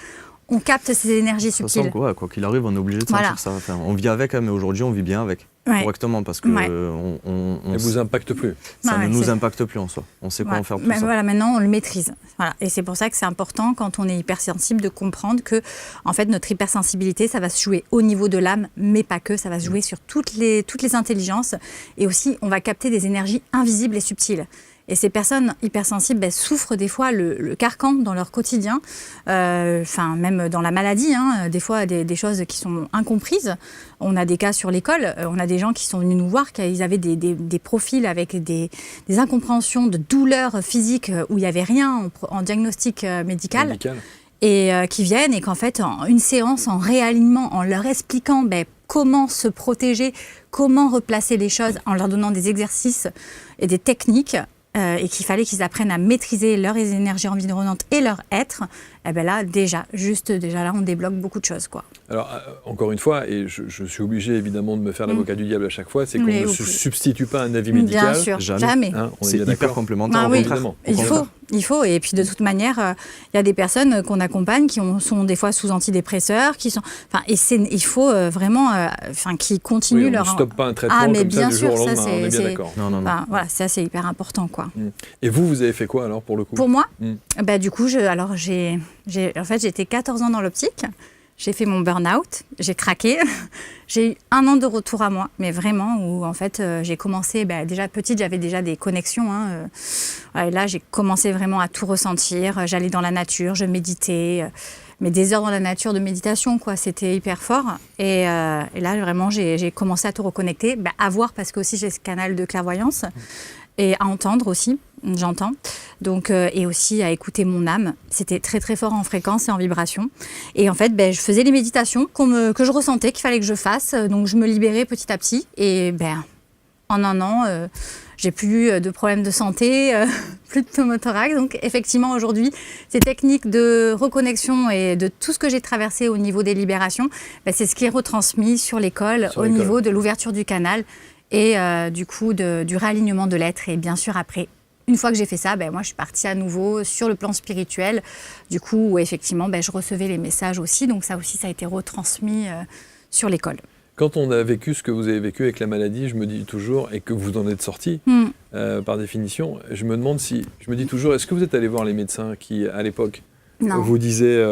on capte ces énergies subtiles. Quoi qu'il arrive, on est obligé de sentir ça. On vit avec, mais aujourd'hui, on vit bien avec. Correctement, parce que ça ne vous impacte plus. Ça ne nous impacte plus en soi. On sait quoi en faire pour ça. Maintenant, on le maîtrise. Et c'est pour ça que c'est important, quand on est hypersensible, de comprendre que en fait, notre hypersensibilité, ça va se jouer au niveau de l'âme, mais pas que. Ça va se jouer sur toutes les intelligences. Et aussi, on va capter des énergies invisibles et subtiles. Et ces personnes hypersensibles souffrent des fois le carcan dans leur quotidien, même dans la maladie, des fois des choses qui sont incomprises. On a des cas sur l'école, on a des gens qui sont venus nous voir, qu'ils avaient des profils avec des incompréhensions de douleurs physiques où il n'y avait rien en diagnostic médical. Et qui viennent et qu'en fait, en une séance, en réalignement, en leur expliquant comment se protéger, comment replacer les choses, en leur donnant des exercices et des techniques, et qu'il fallait qu'ils apprennent à maîtriser leurs énergies environnantes et leur être, eh ben là, déjà là, on débloque beaucoup de choses, quoi. Alors, encore une fois, et je suis obligé évidemment de me faire l'avocat du diable à chaque fois, c'est qu'on ne se substitue pas à un avis médical. Bien sûr, Jamais. jamais. Hein, on est C'est bien hyper d'accord. complémentaire. Ah au oui. contraire. Il faut. Et puis de toute manière, il y a des personnes qu'on accompagne qui sont des fois sous antidépresseurs, il faut vraiment qu'ils continuent Oui, on leur... ne stoppe pas un traitement Ah, mais comme ça bien du sûr, jour au ça, lendemain, on est bien c'est- d'accord. Non, non, non. Voilà, ça c'est hyper important, quoi. Et vous avez fait quoi alors pour le coup? Pour moi, Mm. du coup, j'étais 14 ans dans l'optique. J'ai fait mon burn-out, j'ai craqué. J'ai eu 1 an de retour à moi, mais vraiment, où en fait, j'ai commencé, déjà petite, j'avais déjà des connexions. Et là, j'ai commencé vraiment à tout ressentir. J'allais dans la nature, je méditais, mais des heures dans la nature de méditation, quoi. C'était hyper fort. Et là, vraiment, j'ai commencé à tout reconnecter, à voir, parce que aussi j'ai ce canal de clairvoyance, et à entendre aussi, j'entends. Donc, et aussi à écouter mon âme. C'était très très fort en fréquence et en vibration. Et en fait, je faisais les méditations que je ressentais qu'il fallait que je fasse. Donc je me libérais petit à petit. Et en 1 an, j'ai plus eu de problèmes de santé, plus de pneumothorax. Donc effectivement, aujourd'hui, ces techniques de reconnexion et de tout ce que j'ai traversé au niveau des libérations, c'est ce qui est retransmis sur l'école, au niveau de l'ouverture du canal et du coup du réalignement de l'être. Et bien sûr, après, une fois que j'ai fait ça, moi, je suis partie à nouveau sur le plan spirituel. Du coup, où effectivement, je recevais les messages aussi. Donc ça aussi, ça a été retransmis sur l'école. Quand on a vécu ce que vous avez vécu avec la maladie, je me dis toujours, et que vous en êtes sorti, par définition, je me dis toujours, est-ce que vous êtes allé voir les médecins qui, à l'époque, Non. vous disaient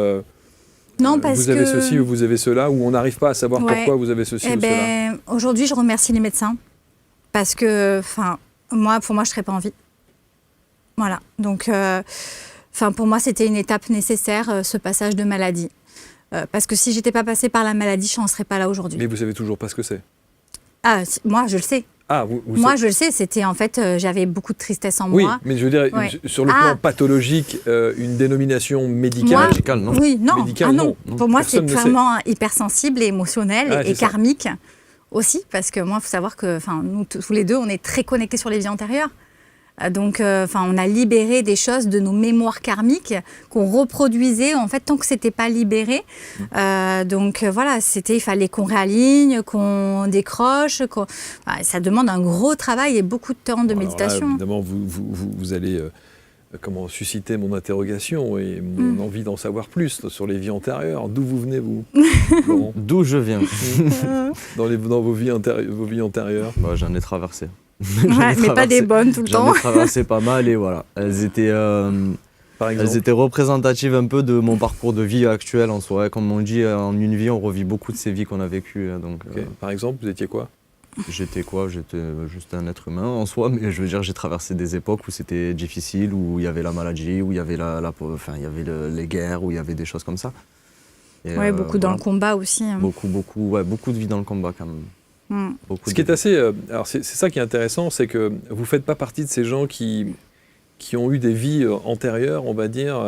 Non, parce vous avez que... ceci ou vous avez cela, ou on n'arrive pas à savoir pourquoi vous avez ceci ou cela? Aujourd'hui, je remercie les médecins parce que, pour moi, je ne serais pas en vie. Voilà. Donc, pour moi, c'était une étape nécessaire, ce passage de maladie. Parce que si j'étais pas passée par la maladie, je n'en serais pas là aujourd'hui. Mais vous savez toujours pas ce que c'est? Ah, moi, je le sais. Ah, moi, je le sais. C'était en fait, j'avais beaucoup de tristesse en oui, moi. mais je veux dire, sur le plan pathologique, une dénomination médicale. Médicale, non? Oui, non. Médicale, non. Pour moi, c'est personne ne clairement hypersensible et émotionnel et c'est ça. karmique aussi. Parce que moi, il faut savoir que nous, tous les deux, on est très connectés sur les vies antérieures. Donc, on a libéré des choses de nos mémoires karmiques qu'on reproduisait en fait tant que c'était pas libéré. Donc voilà, il fallait qu'on réaligne, qu'on décroche. Ça demande un gros travail et beaucoup de temps de méditation. Alors là, évidemment, vous allez susciter mon interrogation et mon envie d'en savoir plus sur les vies antérieures. D'où vous venez, vous, Laurent? D'où je viens? dans vos vies antérieures. J'en ai traversé. Mais pas des bonnes tout le temps. J'en ai traversé pas mal et voilà. Elles étaient représentatives un peu de mon parcours de vie actuel en soi. Comme on dit, en une vie, on revit beaucoup de ces vies qu'on a vécues. Donc, Par exemple, vous étiez quoi? J'étais juste un être humain en soi, mais je veux dire, j'ai traversé des époques où c'était difficile, où il y avait la maladie, où il y avait il y avait les guerres, où il y avait des choses comme ça. Et beaucoup dans le combat aussi. Beaucoup de vie dans le combat quand même. Ce qui est assez... alors c'est ça qui est intéressant, c'est que vous ne faites pas partie de ces gens qui ont eu des vies antérieures, on va dire,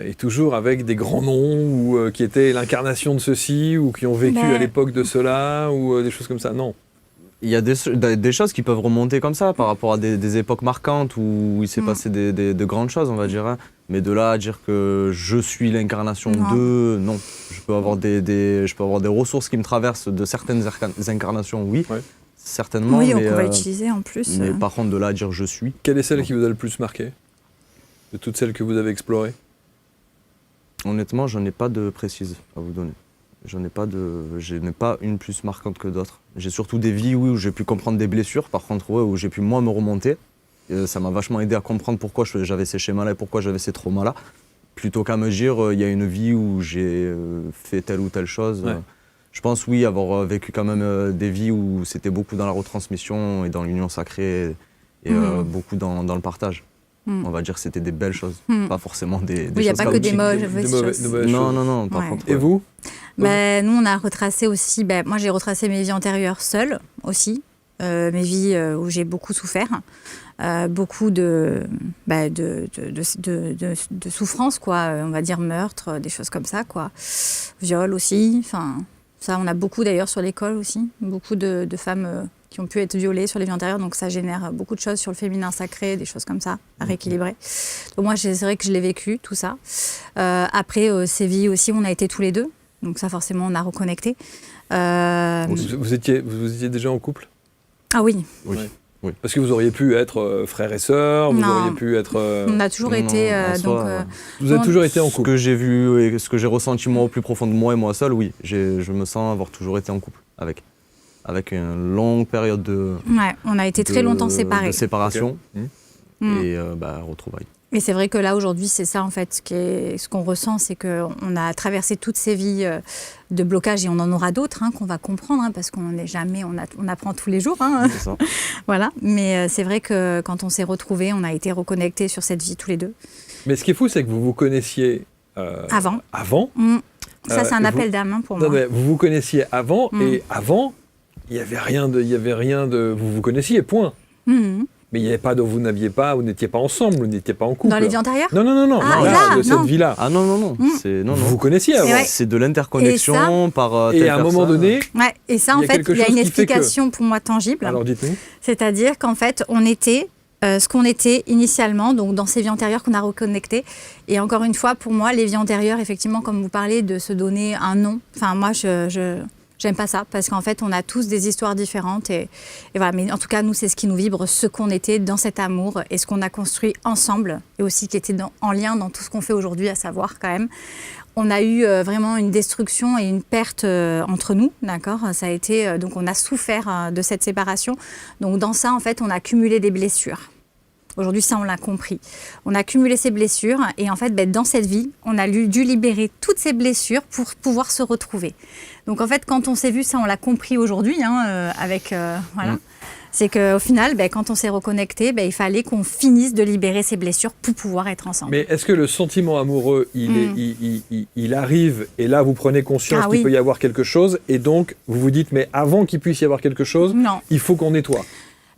et toujours avec des grands noms, ou qui étaient l'incarnation de ceci, ou qui ont vécu à l'époque de cela, ou des choses comme ça. Non. Il y a des choses qui peuvent remonter comme ça, par rapport à des époques marquantes où il s'est passé de grandes choses, on va dire. Hein. Mais de là à dire que je suis l'incarnation de... Non. Je peux avoir des ressources qui me traversent de certaines incarnations, oui. Ouais. Certainement. Oui, mais, on va utiliser en plus. Mais par contre, de là à dire je suis... Quelle est celle qui vous a le plus marqué? De toutes celles que vous avez explorées? Honnêtement, je n'ai pas de précise à vous donner. Je n'ai pas une plus marquante que d'autres. J'ai surtout des vies où j'ai pu comprendre des blessures, par contre, où j'ai pu moi me remonter. Ça m'a vachement aidé à comprendre pourquoi j'avais ces schémas-là et pourquoi j'avais ces traumas-là. Plutôt qu'à me dire, il y a une vie où j'ai fait telle ou telle chose. Ouais. Je pense, oui, avoir vécu quand même des vies où c'était beaucoup dans la retransmission et dans l'union sacrée et beaucoup dans le partage. On va dire que c'était des belles choses, pas forcément des choses. Il n'y a pas que des mauvaises choses. Non, par contre. Et vous? Nous, on a retracé aussi, moi j'ai retracé mes vies antérieures seule aussi, mes vies où j'ai beaucoup souffert, beaucoup de souffrance, quoi, on va dire meurtre, des choses comme ça, quoi. Viol aussi, ça on a beaucoup d'ailleurs sur l'école aussi, beaucoup de femmes qui ont pu être violées sur les vies antérieures. Donc ça génère beaucoup de choses sur le féminin sacré, des choses comme ça, à rééquilibrer. Donc moi, c'est vrai que je l'ai vécu, tout ça. Après, ces vies aussi, on a été tous les deux. Donc ça, forcément, on a reconnecté. Vous étiez déjà en couple? Ah oui. Oui. Ouais. Oui. Parce que vous auriez pu être frère et sœur, vous Non. auriez pu être... On a toujours été... en soi, Vous avez toujours été en Ce couple? que j'ai vu et ce que j'ai ressenti moi au plus profond de moi et moi seul, oui, je me sens avoir toujours été en couple avec une longue période de Ouais, on a été très longtemps séparés. de séparation Ok. et retrouvailles. Et c'est vrai que là, aujourd'hui, c'est ça, en fait, ce qu'on ressent, c'est qu'on a traversé toutes ces vies de blocage, et on en aura d'autres qu'on va comprendre, parce qu'on n'est jamais, on apprend tous les jours. C'est ça. Voilà. Mais c'est vrai que quand on s'est retrouvés, on a été reconnectés sur cette vie tous les deux. Mais ce qui est fou, c'est que vous vous connaissiez... Avant. Avant. Ça, c'est un et appel d'âme pour Non, moi. mais vous vous connaissiez avant, et avant, il n'y avait rien de... Vous vous connaissiez, point. Mhm. Mais il n'y avait pas vous n'étiez pas ensemble, vous n'étiez pas en couple. Dans les vies antérieures? Non. Ah, là, là, de cette non. vie-là. Ah non. Vous vous connaissiez avant. Et ouais. C'est de l'interconnexion par Et telle à un moment personne. donné, Ouais, et ça, Il en y a fait, quelque il y a chose une qui fait que- explication pour moi tangible. alors dites-nous. C'est-à-dire qu'en fait, on était ce qu'on était initialement, donc dans ces vies antérieures qu'on a reconnectées. Et encore une fois, pour moi, les vies antérieures, effectivement, comme vous parlez, de se donner un nom. Enfin, moi, j'aime pas ça, parce qu'en fait, on a tous des histoires différentes. Et voilà. Mais en tout cas, nous, c'est ce qui nous vibre, ce qu'on était dans cet amour et ce qu'on a construit ensemble, et aussi qui était en lien dans tout ce qu'on fait aujourd'hui, à savoir quand même. On a eu vraiment une destruction et une perte entre nous, d'accord? Ça a été, donc on a souffert de cette séparation. Donc dans ça, en fait, on a cumulé des blessures. Aujourd'hui, ça, on l'a compris. On a cumulé ces blessures et en fait, dans cette vie, on a dû libérer toutes ces blessures pour pouvoir se retrouver. Donc en fait, quand on s'est vu, ça, on l'a compris aujourd'hui, avec voilà. C'est qu'au final, quand on s'est reconnecté, il fallait qu'on finisse de libérer ces blessures pour pouvoir être ensemble. Mais est-ce que le sentiment amoureux, il arrive et là, vous prenez conscience Ah qu'il oui. peut y avoir quelque chose et donc vous vous dites, mais avant qu'il puisse y avoir quelque chose, Non. il faut qu'on nettoie.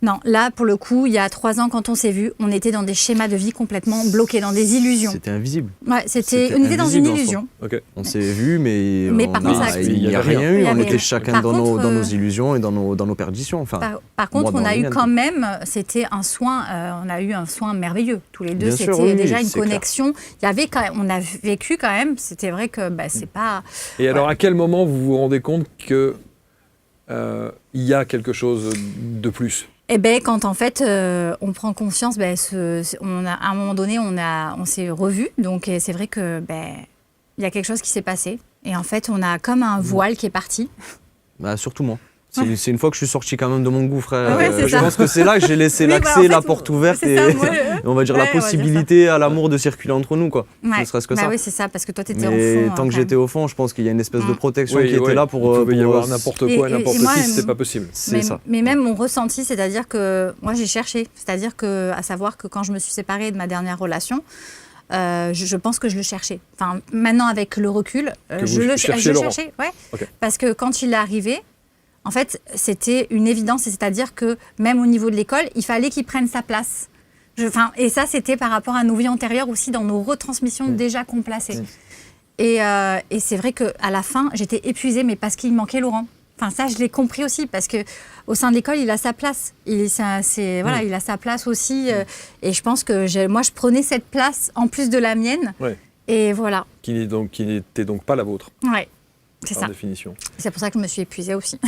Non, là, pour le coup, il y a 3 ans, quand on s'est vu, on était dans des schémas de vie complètement bloqués, dans des illusions. C'était invisible. Ouais, c'était on était dans une invisible en soi. illusion. Ok. On s'est vus, mais, par contre, ça- il n'y a il y rien avait eu. rien. On Il y était avait chacun rien. dans Par contre, nos illusions et dans nos perditions. Enfin, Par contre, moi, on a dans eu les quand miennes. même, c'était un soin, on a eu un soin merveilleux. Tous les deux, Bien c'était sûr, oui, déjà oui, une c'est clair. connexion. Il y avait quand même, on a vécu quand même, c'était vrai que c'est pas... Et alors, à quel moment vous vous rendez compte que il y a quelque chose de plus? Eh bien, quand en fait, on prend conscience, à un moment donné, on s'est revus. Donc, c'est vrai que il y a quelque chose qui s'est passé. Et en fait, on a comme un voile qui est parti. surtout moi. C'est une fois que je suis sorti quand même de mon gouffre. Ouais, c'est je ça. pense que c'est là que j'ai laissé Oui, l'accès, en fait, la porte ouverte c'est et, ça, moi, et on va dire ouais, la on va dire possibilité à l'amour de circuler entre nous, quoi. Ouais. Ne serait-ce que ça. Oui, c'est ça, parce que toi, tu étais Mais au fond. tant que j'étais au fond, je pense qu'il y a une espèce de protection qui était là pour. Il pouvait y pour, avoir n'importe quoi, et n'importe moi, qui, c'était pas possible. C'est ça. Mais même mon ressenti, c'est-à-dire que moi, j'ai cherché. C'est-à-dire à savoir que quand je me suis séparée de ma dernière relation, je pense que je le cherchais. Enfin, maintenant, avec le recul, Que je vous le cherchiez Laurent. cherchais. Ouais. Ok. Parce que quand il est arrivé, en fait, c'était une évidence. C'est-à-dire que même au niveau de l'école, il fallait qu'il prenne sa place. Et ça, c'était par rapport à nos vies antérieures aussi, dans nos retransmissions déjà complacées. Et c'est vrai qu'à la fin, j'étais épuisée, mais parce qu'il manquait Laurent. Enfin, ça, je l'ai compris aussi, parce que au sein de l'école, il a sa place. Il a sa place aussi. Et je pense que moi, je prenais cette place en plus de la mienne. Ouais. Et voilà. Qui n'était donc pas la vôtre, Ouais, c'est par ça. définition. C'est pour ça que je me suis épuisée aussi.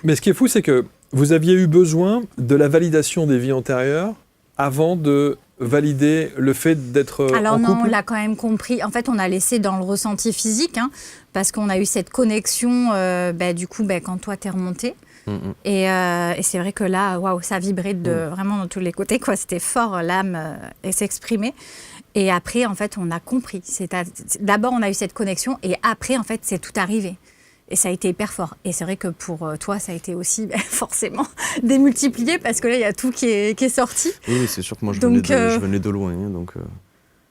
Mais ce qui est fou, c'est que vous aviez eu besoin de la validation des vies antérieures avant de valider le fait d'être Alors en non, on couple. l'a quand même compris. En fait, on a laissé dans le ressenti physique, parce qu'on a eu cette connexion, du coup, quand toi, t'es remonté. Et c'est vrai que là, waouh, ça vibrait vraiment dans tous les côtés, quoi. C'était fort, l'âme s'exprimait. Et après, en fait, on a compris. D'abord, on a eu cette connexion, et après, en fait, c'est tout arrivé. Et ça a été hyper fort. Et c'est vrai que pour toi, ça a été aussi forcément démultiplié, parce que là, il y a tout qui est sorti. Oui, c'est sûr que moi, je Donc, venais de loin. Donc,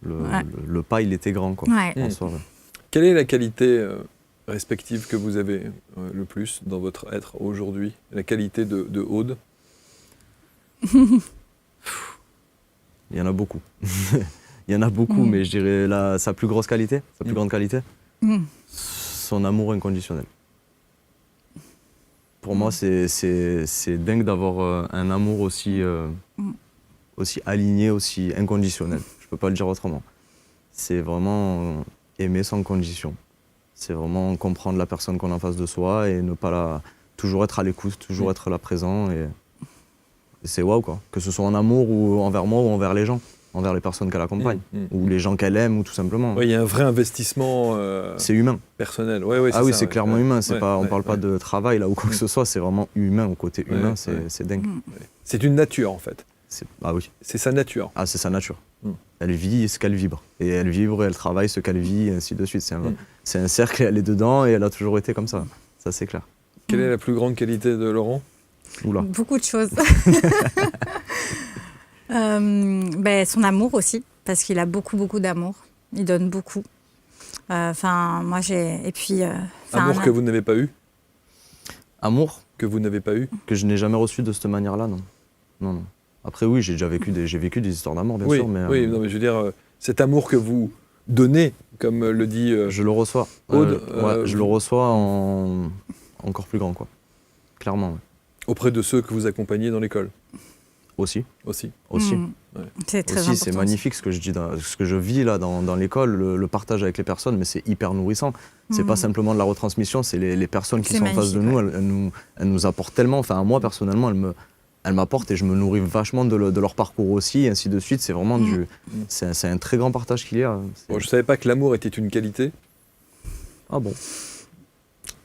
le pas, il était grand, quoi. Ouais. En soi, ouais. Quelle est la qualité respective que vous avez le plus dans votre être aujourd'hui? La qualité de Aude? Il y en a beaucoup. Il y en a beaucoup, mais je dirais sa plus grosse qualité, sa plus grande qualité, son amour inconditionnel. Pour moi, c'est dingue d'avoir un amour aussi aligné, aussi inconditionnel. Je peux pas le dire autrement. C'est vraiment aimer sans condition. C'est vraiment comprendre la personne qu'on a en face de soi et ne pas toujours être à l'écoute, toujours être là présent. Et c'est waouh, quoi. Que ce soit en amour ou envers moi ou envers les gens, envers les personnes qu'elle accompagne, ou les gens qu'elle aime, ou tout simplement. Il y a un vrai investissement c'est humain. Personnel. C'est clairement humain. On parle pas de travail là ou quoi que ce soit, c'est vraiment humain. Au côté humain, c'est dingue. C'est une nature en fait. Ah oui. C'est sa nature. Ah, c'est sa nature. Elle vit ce qu'elle vibre. Et elle vibre et elle travaille ce qu'elle vit, et ainsi de suite. C'est un cercle, elle est dedans et elle a toujours été comme ça. Ça, c'est clair. Quelle est la plus grande qualité de Laurent ? Oula. Beaucoup de choses. Son amour aussi, parce qu'il a beaucoup, beaucoup d'amour. Il donne beaucoup. Moi, j'ai... Et puis... Amour que vous n'avez pas eu ? Amour que vous n'avez pas eu ? Que je n'ai jamais reçu de cette manière-là, non. Non. Après, oui, j'ai vécu des histoires d'amour, bien sûr. Mais, oui, non, mais je veux dire, cet amour que vous donnez, comme le dit je le reçois. Aude. Je le reçois encore plus grand, quoi. Clairement. Ouais. Auprès de ceux que vous accompagnez dans l'école. Aussi. C'est très aussi, important. c'est magnifique ce que je vis là dans l'école, le partage avec les personnes, mais c'est hyper nourrissant. C'est pas simplement de la retransmission, c'est les personnes qui sont en face de nous, elles nous apportent tellement. Enfin, moi personnellement, elles m'apportent et je me nourris vachement de leur parcours aussi, et ainsi de suite. C'est vraiment c'est un très grand partage qu'il y a. Bon, je savais pas que l'amour était une qualité. Ah bon.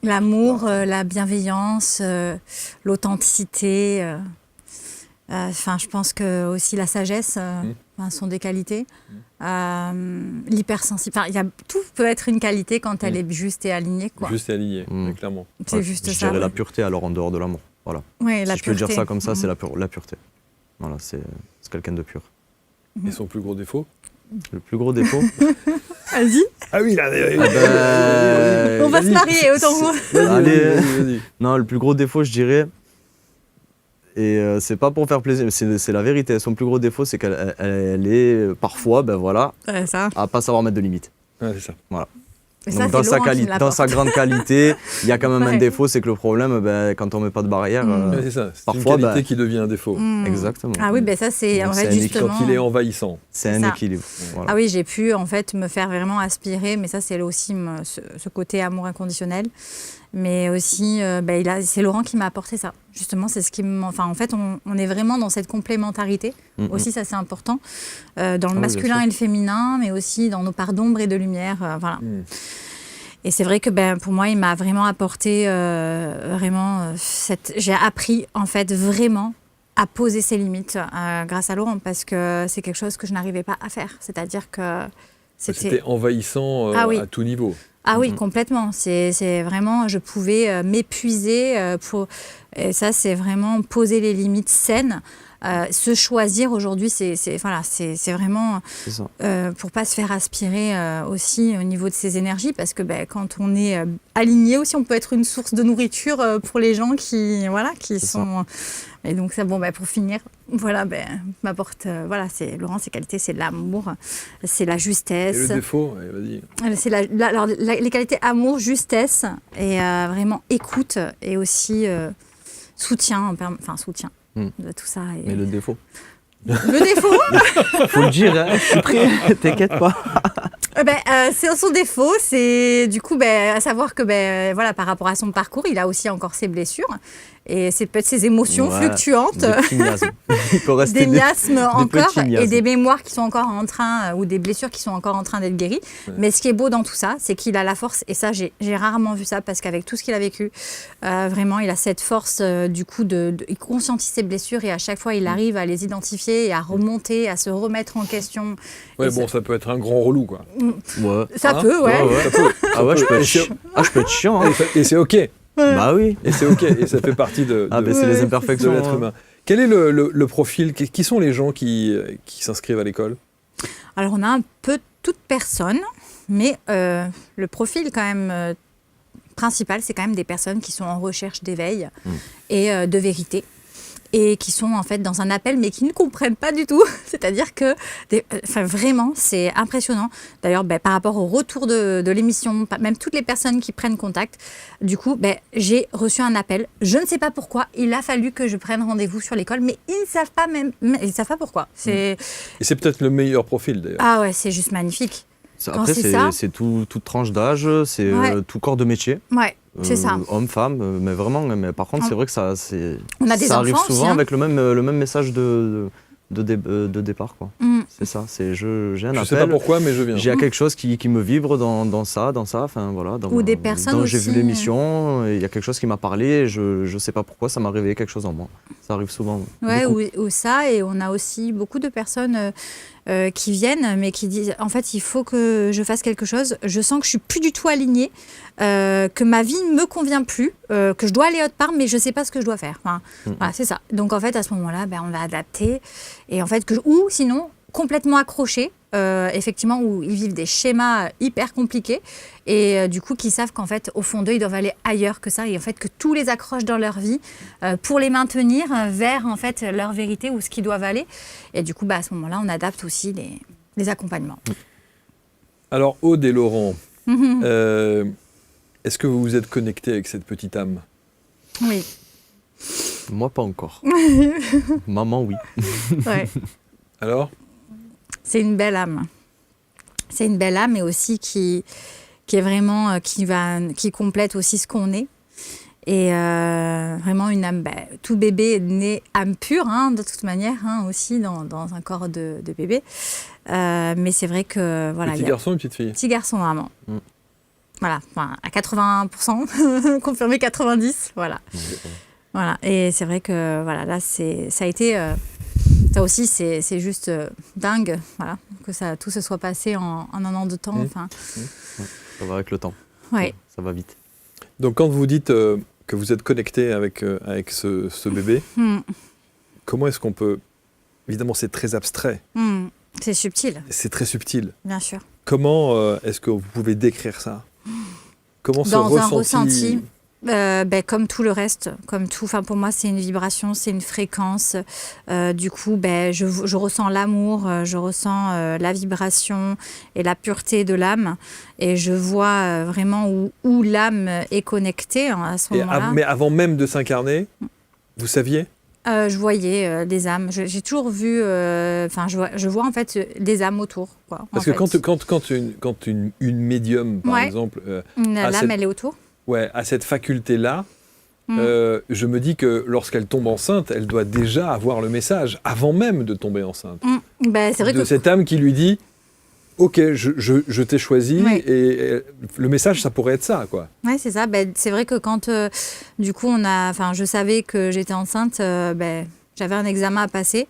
L'amour, la bienveillance, l'authenticité. Je pense que aussi la sagesse sont des qualités. L'hypersensibilité. Tout peut être une qualité quand elle est juste et alignée, quoi. Juste et alignée, clairement. C'est juste ça. Je dirais la pureté alors en dehors de l'amour. Voilà. Oui, si je peux dire ça comme ça, c'est la pureté. Voilà, c'est quelqu'un de pur. Et son plus gros défaut ? Le plus gros défaut. Vas-y. Ah oui, là. On va se marier, autant vous. Vas-y. Non, le plus gros défaut, je dirais, et c'est pas pour faire plaisir, mais c'est la vérité. Son plus gros défaut, c'est qu'elle est parfois, à pas savoir mettre de limites. Ouais, c'est ça. Voilà. Et donc ça, dans sa grande qualité, il y a quand même un défaut, c'est que le problème, quand on met pas de barrière, c'est ça. C'est parfois, une qualité qui devient un défaut. Exactement. Ah oui, ça c'est en fait justement. Quand il est envahissant. C'est un équilibre. Voilà. Ah oui, j'ai pu en fait me faire vraiment aspirer, mais ça c'est aussi ce côté amour inconditionnel. Mais aussi, c'est Laurent qui m'a apporté ça. Justement, c'est ce qui en fait, on est vraiment dans cette complémentarité. Aussi, ça c'est important. Dans le masculin et le féminin, mais aussi dans nos parts d'ombre et de lumière. Voilà. Et c'est vrai que pour moi, il m'a vraiment apporté j'ai appris en fait vraiment à poser ses limites grâce à Laurent, parce que c'est quelque chose que je n'arrivais pas à faire. C'est-à-dire que c'était envahissant à tout niveau. Ah oui, complètement. C'est vraiment, je pouvais m'épuiser et ça, c'est vraiment poser les limites saines. Se choisir aujourd'hui, c'est vraiment pour pas se faire aspirer aussi au niveau de ses énergies, parce que quand on est aligné aussi, on peut être une source de nourriture pour les gens qui sont. Et donc ça, pour finir, m'apporte c'est Laurent, ses qualités, c'est l'amour, c'est la justesse. Et le défaut, vas-y. C'est les qualités amour, justesse et vraiment écoute, et aussi soutien de tout ça. Mais le défaut. Le défaut. Faut le dire, je suis prêt, t'inquiète pas. C'est son défaut, c'est du coup à savoir que par rapport à son parcours, il a aussi encore ses blessures et c'est peut-être ses émotions fluctuantes, des miasmes encore et des mémoires qui sont encore en train ou des blessures qui sont encore en train d'être guéries. Mais ce qui est beau dans tout ça, c'est qu'il a la force, et ça j'ai rarement vu ça, parce qu'avec tout ce qu'il a vécu, vraiment il a cette force il conscientise ses blessures, et à chaque fois il arrive à les identifier et à remonter, à se remettre en question. Ça peut être un grand relou, quoi. Ça peut, ça peut. Ah ouais, je peux être chiant. Hein. Et c'est OK. Bah oui. Et c'est OK, et ça fait partie c'est les imperfections de l'être humain. Quel est le profil, qui sont les gens qui s'inscrivent à l'école ? Alors on a un peu toute personne, mais le profil quand même principal, c'est quand même des personnes qui sont en recherche d'éveil et de vérité. et qui sont en fait dans un appel mais qui ne comprennent pas du tout. C'est-à-dire que vraiment c'est impressionnant. D'ailleurs par rapport au retour de l'émission, même toutes les personnes qui prennent contact, du coup j'ai reçu un appel. Je ne sais pas pourquoi, il a fallu que je prenne rendez-vous sur l'école, mais ils ne savent pas pourquoi. Et c'est peut-être le meilleur profil d'ailleurs. Ah ouais, c'est juste magnifique. Après, c'est toute tranche d'âge, c'est tout corps de métier. Ouais, c'est ça. Homme, femme, mais vraiment. Mais par contre, c'est vrai que ça arrive souvent aussi, hein. avec le même message de départ, quoi. C'est ça. J'ai un appel. Je sais pas pourquoi, mais je viens. J'ai quelque chose qui me vibre dans ça. Enfin voilà. Ou des personnes dont aussi. J'ai vu l'émission. Il y a quelque chose qui m'a parlé. Et je sais pas pourquoi, ça m'a réveillé quelque chose en moi. Ça arrive souvent. Ouais, ou ça. Et on a aussi beaucoup de personnes qui viennent, mais qui disent en fait, il faut que je fasse quelque chose. Je sens que je suis plus du tout alignée, que ma vie ne me convient plus, que je dois aller autre part, mais je sais pas ce que je dois faire. Enfin, voilà, c'est ça. Donc en fait, à ce moment-là, on va adapter. Et en fait, ou sinon complètement accrochés, effectivement, où ils vivent des schémas hyper compliqués et du coup qui savent qu'en fait au fond d'eux ils doivent aller ailleurs que ça et en fait que tout les accroche dans leur vie pour les maintenir vers en fait leur vérité ou ce qu'ils doivent aller et du coup à ce moment-là on adapte aussi les accompagnements. Alors Aude et Laurent, est-ce que vous vous êtes connectés avec cette petite âme? Oui. Moi pas encore. Maman oui. Ouais. Alors? C'est une belle âme. C'est une belle âme et aussi qui est vraiment, qui complète aussi ce qu'on est. Et vraiment une âme, tout bébé est né âme pure, hein, de toute manière, hein, aussi dans un corps de bébé. Mais c'est vrai que... Voilà, petit garçon ou petite fille? Petit garçon, vraiment. Voilà, à 80%, confirmé 90%, voilà. Voilà, et c'est vrai que voilà, là, ça a été... ça aussi, c'est juste dingue, voilà, que tout se soit passé en un an de temps. Ça va avec le temps. Ouais. Ça va vite. Donc quand vous dites que vous êtes connecté avec ce bébé, comment est-ce qu'on peut... Évidemment, c'est très abstrait. C'est subtil. C'est très subtil. Bien sûr. Comment est-ce que vous pouvez décrire ça? Comment ce Dans un ressenti... comme tout le reste, comme tout. Enfin, pour moi, c'est une vibration, c'est une fréquence. Du coup, je ressens l'amour, je ressens la vibration et la pureté de l'âme. Et je vois vraiment où l'âme est connectée à ce moment-là. Mais avant même de s'incarner, vous saviez? Je voyais des âmes. J'ai toujours vu... je vois en fait des âmes autour. Quoi, parce que quand une médium, par exemple... l'âme, elle est autour. Ouais, à cette faculté-là, je me dis que lorsqu'elle tombe enceinte, elle doit déjà avoir le message, avant même de tomber enceinte. C'est vrai de cette âme qui lui dit « Ok, je t'ai choisi et le message, ça pourrait être ça, quoi. » Oui, c'est ça. C'est vrai que quand, du coup, je savais que j'étais enceinte, j'avais un examen à passer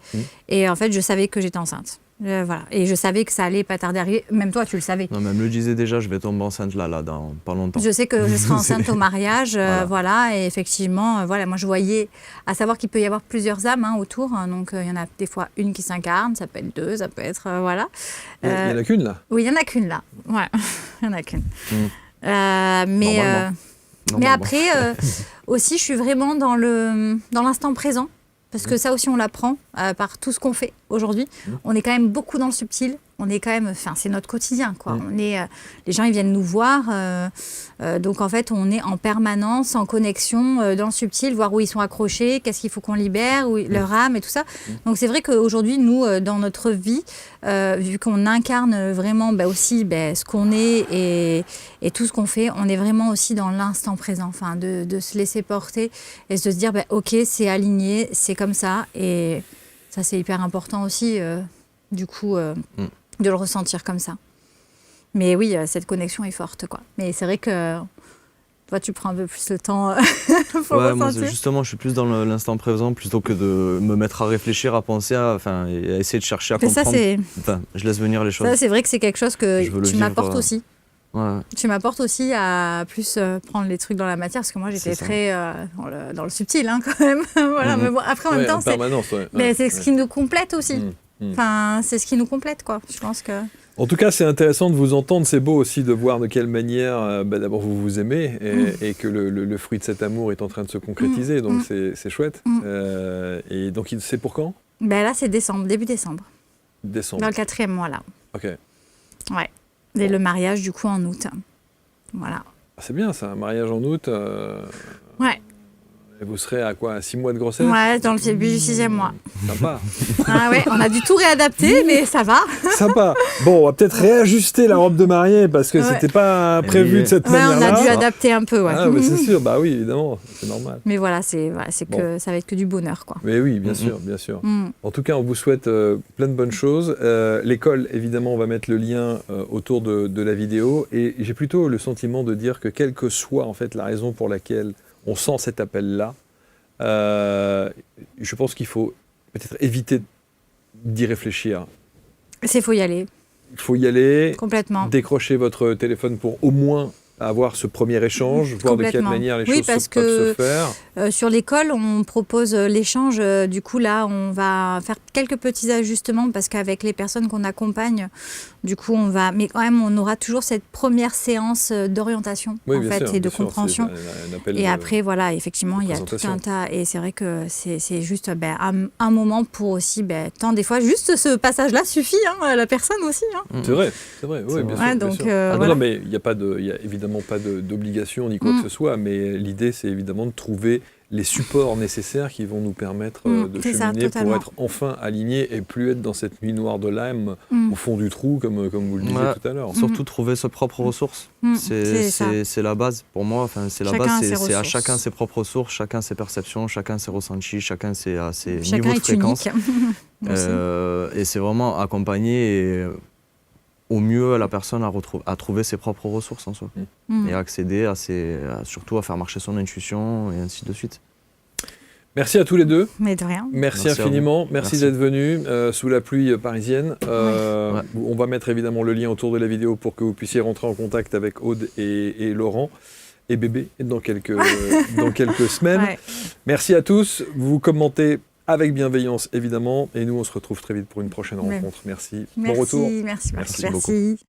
et en fait, je savais que j'étais enceinte. Voilà. Et je savais que ça allait pas tarder à arriver. Même toi, tu le savais. Non, mais elle me le disait déjà, je vais tomber enceinte là, dans pas longtemps. Je sais que je serai enceinte au mariage, voilà. Et effectivement, moi je voyais, à savoir qu'il peut y avoir plusieurs âmes autour. Donc il y en a des fois une qui s'incarne, ça peut être deux, ça peut être, voilà. Il n'y en a qu'une là? Oui, il y en a qu'une là. Ouais, il y en a qu'une. Mais après, aussi, je suis vraiment dans l'instant présent. Parce que ça aussi, on l'apprend par tout ce qu'on fait aujourd'hui. On est quand même beaucoup dans le subtil. On est quand même, c'est notre quotidien, quoi. Les gens, ils viennent nous voir. Donc, en fait, on est en permanence en connexion dans le subtil, voir où ils sont accrochés, qu'est-ce qu'il faut qu'on libère, leur âme et tout ça. Donc, c'est vrai qu'aujourd'hui, nous, dans notre vie, vu qu'on incarne vraiment aussi ce qu'on est et tout ce qu'on fait, on est vraiment aussi dans l'instant présent, de se laisser porter et de se dire, ok, c'est aligné, c'est comme ça. Et ça, c'est hyper important aussi, du coup, de le ressentir comme ça. Mais oui, cette connexion est forte, quoi. Mais c'est vrai que toi, tu prends un peu plus le temps pour le ressentir. Moi, justement, je suis plus dans l'instant présent plutôt que de me mettre à réfléchir, à penser, et à essayer de chercher à comprendre. Je laisse venir les choses. Ça, c'est vrai que c'est quelque chose que tu m'apportes aussi. Ouais. Tu m'apportes aussi à plus prendre les trucs dans la matière, parce que moi, j'étais très dans le subtil, quand même. Voilà. Mais bon, après, en même temps, c'est ce qui nous complète aussi. C'est ce qui nous complète, quoi. Je pense que... En tout cas, c'est intéressant de vous entendre. C'est beau aussi de voir de quelle manière, d'abord, vous vous aimez et que le fruit de cet amour est en train de se concrétiser. Donc, c'est chouette. Et donc, c'est pour quand ? Ben là, c'est décembre, début décembre. Décembre. Dans le 4e mois, là. Ok. Ouais. Et le mariage, du coup, en août. Voilà. Ah, c'est bien, ça, un mariage en août. Ouais. Et vous serez à quoi, à 6 mois de grossesse ? Ouais, dans le début du 6e mois. Sympa. Ah ouais, on a dû tout réadapter, mais ça va. Sympa. Bon, on va peut-être réajuster la robe de mariée parce que Ouais. c'était pas prévu de cette Ouais, on manière-là. a dû adapter un peu, ouais. Ah, mais c'est sûr, bah oui, évidemment, c'est normal. Mais voilà, c'est Bon. que ça va être que du bonheur, quoi. Mais oui, bien sûr, bien sûr. Mm. En tout cas, on vous souhaite plein de bonnes choses. L'école, évidemment, on va mettre le lien autour de la vidéo. Et j'ai plutôt le sentiment de dire que quelle que soit en fait la raison pour laquelle on sent cet appel-là, je pense qu'il faut peut-être éviter d'y réfléchir. Il faut y aller, Il faut y aller, complètement. décrocher votre téléphone pour au moins avoir ce premier échange, voir de quelle Complètement. manière les Oui, choses parce peuvent se faire. Sur l'école, on propose l'échange. Du coup, là, on va faire quelques petits ajustements parce qu'avec les personnes qu'on accompagne, du coup, on va. Mais quand même, on aura toujours cette première séance d'orientation Oui, en bien fait sûr, et de bien sûr, compréhension. c'est un appel Et de- après, voilà, effectivement, il y a tout présentation. un tas. Et c'est vrai que c'est juste un moment pour aussi. Tant des fois, juste ce passage-là suffit à la personne aussi. Hein. C'est vrai, oui, bien sûr. Ouais, bien donc, sûr. euh, Ah, voilà. non, mais il n'y a évidemment pas d'obligation ni quoi que ce soit, mais l'idée, c'est évidemment de trouver les supports nécessaires qui vont nous permettre de c'est ça, cheminer pour totalement. être enfin alignés et plus être dans cette nuit noire de l'âme au fond du trou, comme vous le disiez Ouais. tout à l'heure. Surtout trouver ses propres ressources. C'est ça. C'est la base pour moi. Enfin, c'est la Chacun base. a ses C'est à ressources. chacun ses propres ressources, chacun ses perceptions, chacun ses ressentis, chacun ses Chacun niveaux de est fréquence. unique. Aussi. Et c'est vraiment accompagner au mieux la personne à trouver ses propres ressources en soi. Et accéder surtout à faire marcher son intuition et ainsi de suite. Merci à tous les deux. Mais de rien. Merci Merci à infiniment. vous. Merci Merci. d'être venus sous la pluie parisienne. Ouais. On va mettre évidemment le lien autour de la vidéo pour que vous puissiez rentrer en contact avec Aude et Laurent et Bébé dans quelques semaines. Ouais. Merci à tous. Vous commentez avec bienveillance évidemment et nous on se retrouve très vite pour une prochaine Ouais. rencontre. Merci. Merci, Bon retour. merci, Merci merci.